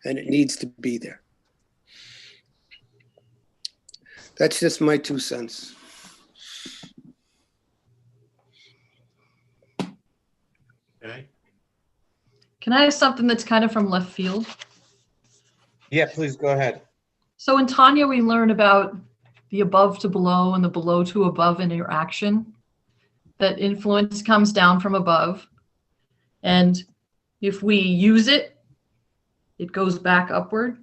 and it needs to be there. That's just my 2 cents. Okay. Can I ask something that's kind of from left field? Yeah, please go ahead. So in Tanya, we learn about the above to below and the below to above interaction. That influence comes down from above. And if we use it, it goes back upward.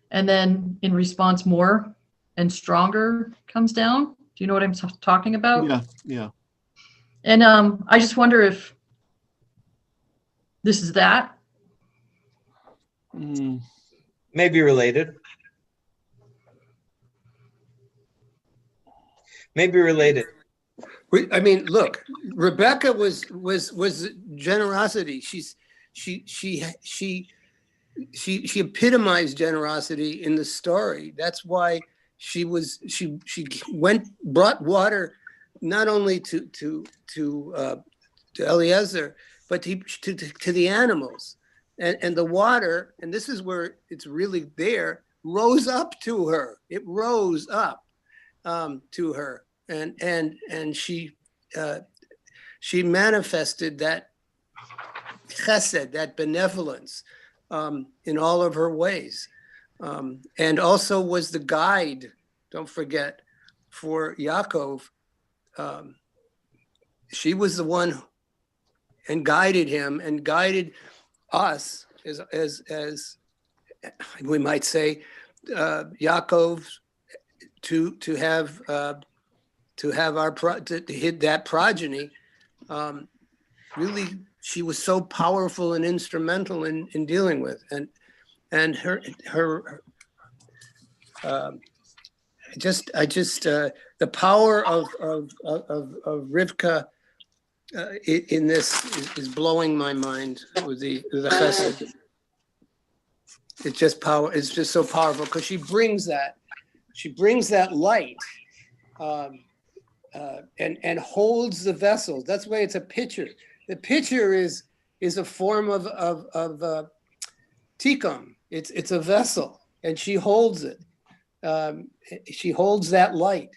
And then in response, more and stronger comes down. Do you know what I'm talking about? Yeah, yeah. And I just wonder if this is that. Mm, Maybe related. Maybe related. I mean, look, Rebecca was generosity. She epitomized generosity in the story. That's why she brought water not only to Eliezer, but to the animals, and the water. And this is where it's really there. Rose up to her. It rose up to her, and she manifested that chesed, that benevolence, in all of her ways, and also was the guide. Don't forget, for Yaakov, she was the one and guided him and guided us as we might say, Yaakov to have to hit that progeny. Really, she was so powerful and instrumental in dealing with, and her the power of Rivka in this is blowing my mind with the chesed. It's just power. It's just so powerful because she brings that light, and holds the vessel. That's why it's a pitcher. The pitcher is a form of tikkun. It's a vessel, and she holds it. She holds that light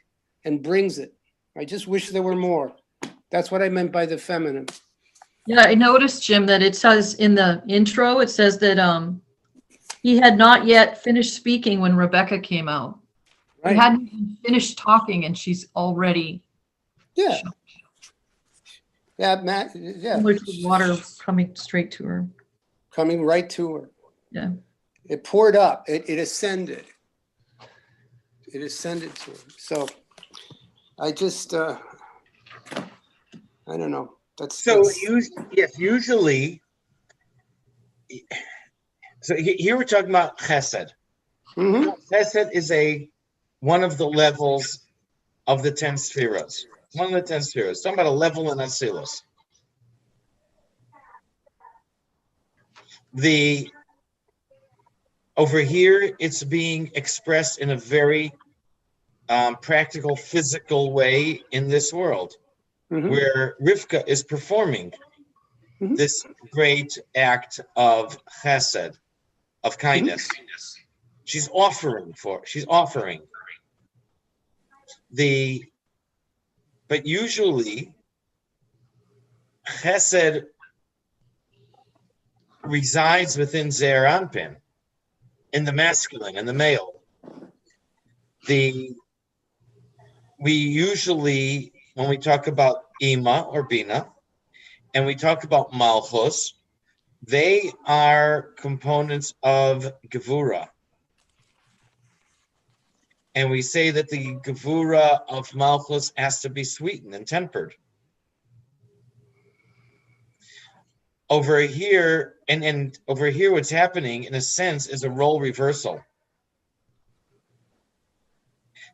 and brings it. I just wish there were more. That's what I meant by the feminine. Yeah, I noticed, Jim, that it says in the intro, it says that he had not yet finished speaking when Rebecca came out. Right. He hadn't even finished talking, and she's already Yeah. Yeah, Matt. Yeah. similar to the water coming straight to her. Coming right to her. Yeah. It poured up. It ascended. It ascended to her. So I just, I don't know. Usually, so here we're talking about chesed. Mm-hmm. Chesed is one of the levels of the 10 spheros. One of the 10 spheros. Talking about a level in Atzilus. Over here, it's being expressed in a very practical, physical way in this world, where Rivka is performing this great act of chesed, of kindness. She's offering. But usually, chesed resides within Zeir Anpin, in the masculine, in the male. We usually, when we talk about Ima or Bina, and we talk about Malchus, they are components of Gevura. And we say that the Gevura of Malchus has to be sweetened and tempered. Over here, and over here, what's happening, in a sense, is a role reversal.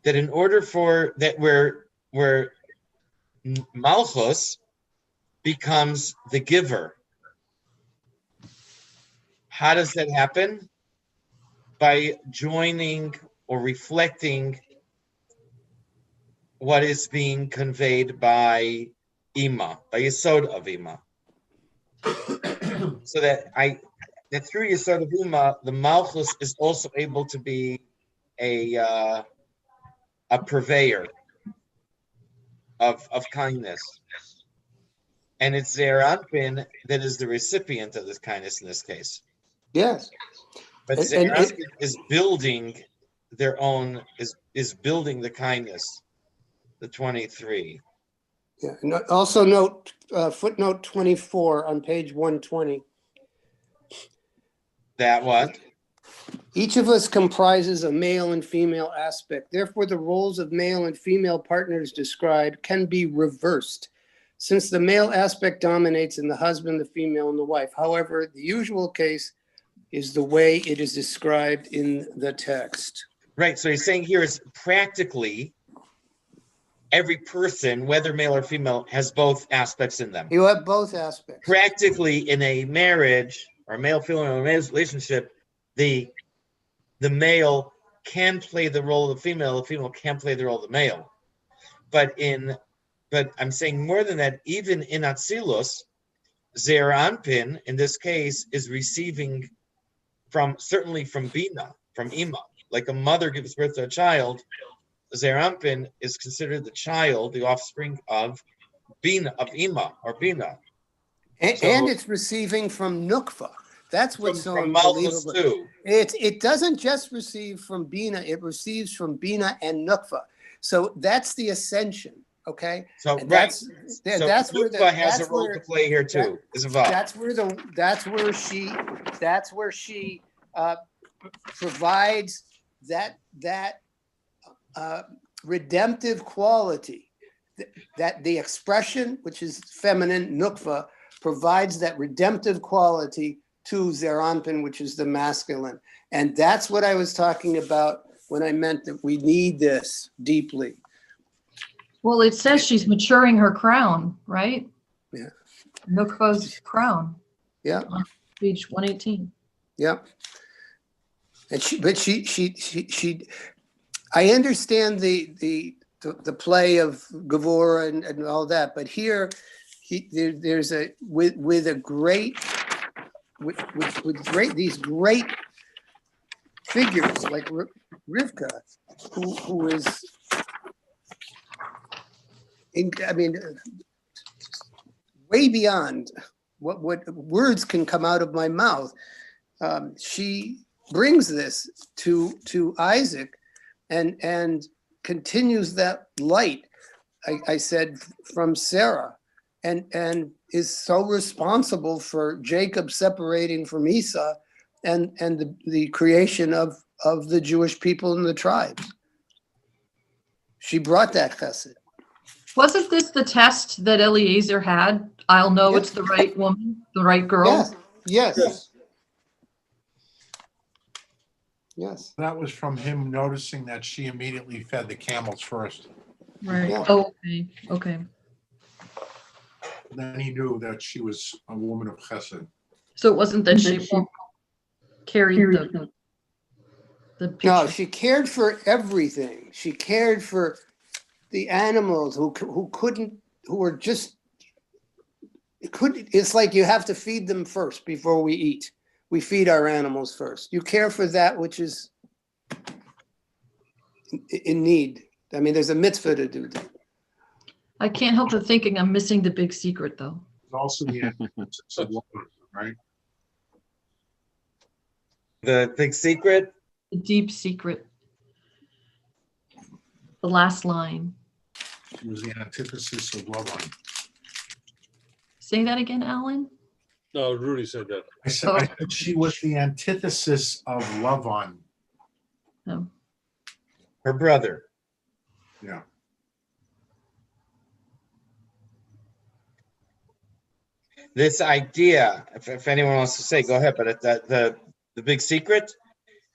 That in order for that, where Malchus becomes the giver. How does that happen? By joining or reflecting what is being conveyed by Ima, by Yesod of Ima. So that through Yesod of Ima, the Malchus is also able to be a purveyor of kindness. And it's Zeir Anpin that is the recipient of this kindness in this case. Yes. But Zeir Anpin is building their own, is building the kindness, the 23. Yeah. Also note footnote 24 on page 120. That what? Each of us comprises a male and female aspect. Therefore, the roles of male and female partners described can be reversed, since the male aspect dominates in the husband, the female, and the wife. However, the usual case is the way it is described in the text. Right. So he's saying here is practically every person, whether male or female, has both aspects in them. You have both aspects. Practically in a marriage or male-female relationship, the male can play the role of the female can play the role of the male. But I'm saying more than that, even in Atzilus, Zeir Anpin, in this case, is receiving certainly from Bina, from Ima. Like a mother gives birth to a child, Zeir Anpin is considered the child, the offspring of Bina, of Ima or Bina. And it's receiving from Nukva. That's what's so from Malchus unbelievable. too. It doesn't just receive from Bina, it receives from Bina and Nukva. So that's the ascension, okay? So And right. that's So where Nukva has a role to play here too. That's where she provides that redemptive quality, that the expression, which is feminine, Nukva, provides that redemptive quality to Zeir Anpin, which is the masculine. And that's what I was talking about when I meant that we need this deeply. Well, it says she's maturing her crown, right? Yeah. Nukva's crown. Yeah. On page 118. Yeah. And she I understand the play of Gevura and all that, but here there's these great figures like Rivka, who is way beyond what words can come out of my mouth. She brings this to Isaac and continues that light, I said, from Sarah, and is so responsible for Jacob separating from Esau and the creation of the Jewish people and the tribes. She brought that chesed. Wasn't this the test that Eliezer had? I'll know Yes. it's the right woman, the right girl. Yes. That was from him noticing that she immediately fed the camels first. Right. Yeah. Oh, okay. Then he knew that she was a woman of chesed. So it wasn't that she carried the picture. No, she cared for everything. She cared for the animals who were just, it's like you have to feed them first before we eat. We feed our animals first. You care for that which is in need. I mean, there's a mitzvah to do that. I can't help but thinking I'm missing the big secret, though. Also the antithesis of love, right? The big secret. The deep secret. The last line. It was the antithesis of love on. Say that again, Alan? No, Rudy said that. I said she was the antithesis of love on. No. Her brother. Yeah. This idea, if anyone wants to say, go ahead. But the big secret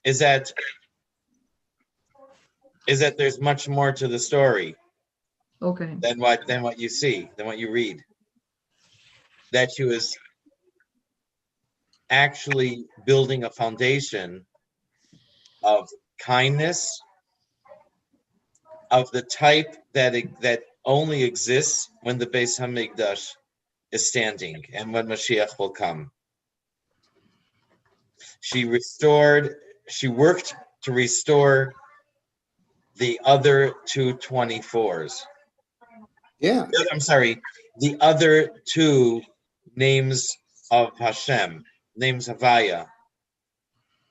is that there's much more to the story Okay. than what you see, than what you read. That she was actually building a foundation of kindness, of the type that only exists when the Beis Hamikdash is standing and when Mashiach will come. She worked to restore the other two 24s. Yeah. I'm sorry, the other two names of Hashem, names Havaya,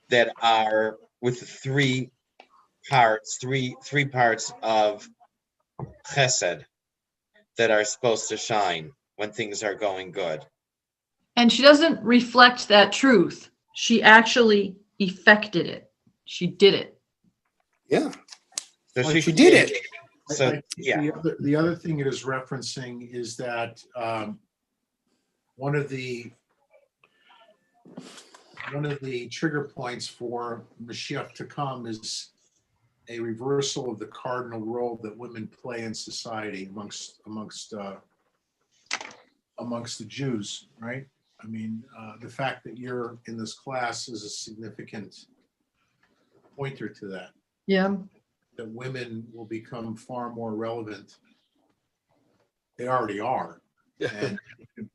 that are with three parts of Chesed that are supposed to shine when things are going good. And she doesn't reflect that truth. She actually effected it. She did it. Yeah. So Well, she did it. So I think yeah, the other thing it is referencing is that one of the trigger points for Mashiach to come is a reversal of the cardinal role that women play in society amongst the Jews, right? I mean, the fact that you're in this class is a significant pointer to that. Yeah. That women will become far more relevant. They already are, and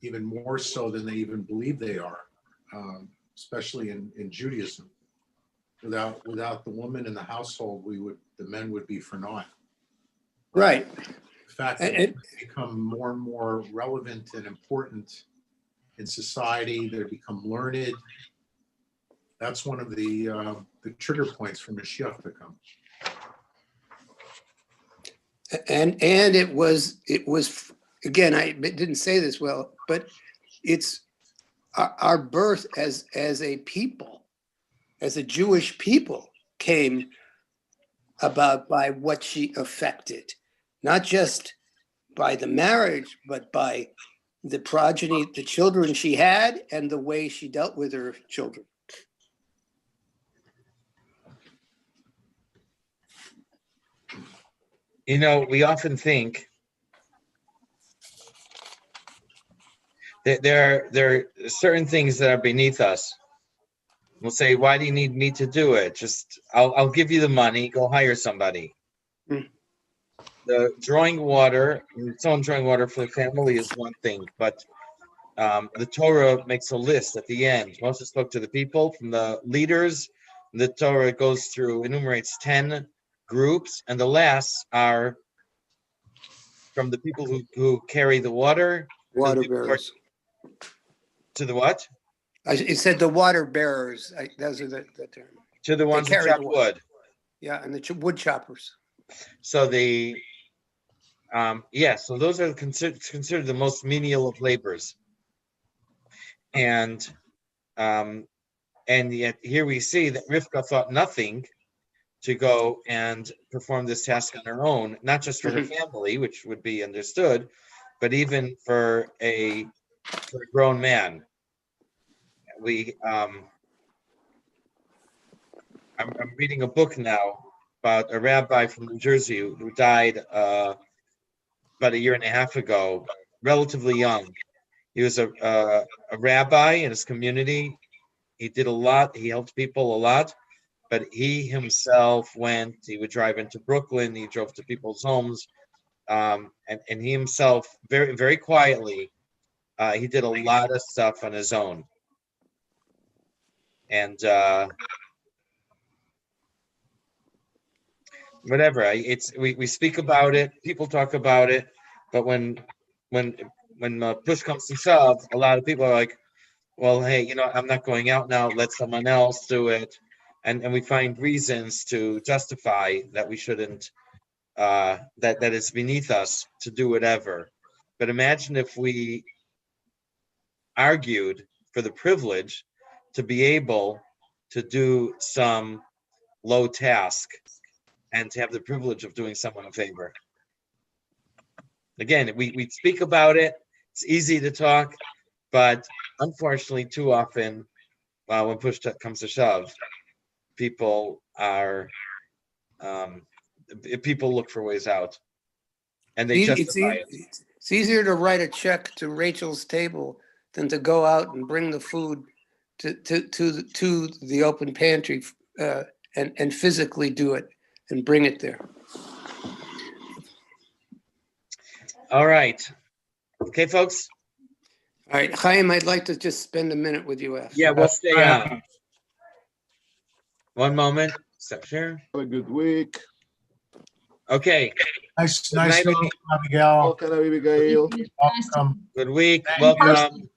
even more so than they even believe they are, especially in Judaism. Without the woman in the household, the men would be for naught. Right. The fact that they become more and more relevant and important in society, they become learned. That's one of the trigger points for Mashiach to come. And it was again, I didn't say this well, but it's our birth as a people, as a Jewish people, came about by what she affected, not just by the marriage, but by the progeny, the children she had, and the way she dealt with her children. you know, we often think that there are certain things that are beneath us. We'll say, "Why do you need me to do it? Just I'll give you the money. Go hire somebody." Mm. The drawing water, someone drawing water for the family is one thing, but the Torah makes a list at the end. Moses spoke to the people from the leaders. The Torah goes through, enumerates 10 groups, and the last are from the people who carry the water Water bearers. to the what? It said the water bearers. Those are the term. To the ones who carry chop the wood. Yeah, and the wood choppers. So so those are considered the most menial of labors. And yet here we see that Rivka thought nothing to go and perform this task on her own, not just for her family, which would be understood, but even for a grown man. I'm reading a book now about a rabbi from New Jersey who died about a year and a half ago, relatively young. He was a rabbi in his community. He did a lot. He helped people a lot. But he himself he would drive into Brooklyn. He drove to people's homes. And he himself, very, very quietly, he did a lot of stuff on his own. And whatever, we speak about it. People talk about it. But when push comes to shove, a lot of people are like, well, hey, you know, I'm not going out now. Let someone else do it. And we find reasons to justify that we shouldn't, that it's beneath us to do whatever. But imagine if we argued for the privilege to be able to do some low task and to have the privilege of doing someone a favor. Again, we speak about it. It's easy to talk, but unfortunately, too often, when push comes to shove, people are people look for ways out, and they justify it. It's easier to write a check to Rachel's table than to go out and bring the food to the open pantry and physically do it and bring it there. All right. Okay, folks. All right, Chaim, I'd like to just spend a minute with you after. Yeah, we'll stay on. One moment. Step share. Have a good week. Okay. Nice Good night, meeting you, Abigail. Welcome, Abigail. Welcome. Good week. Thank you. Welcome.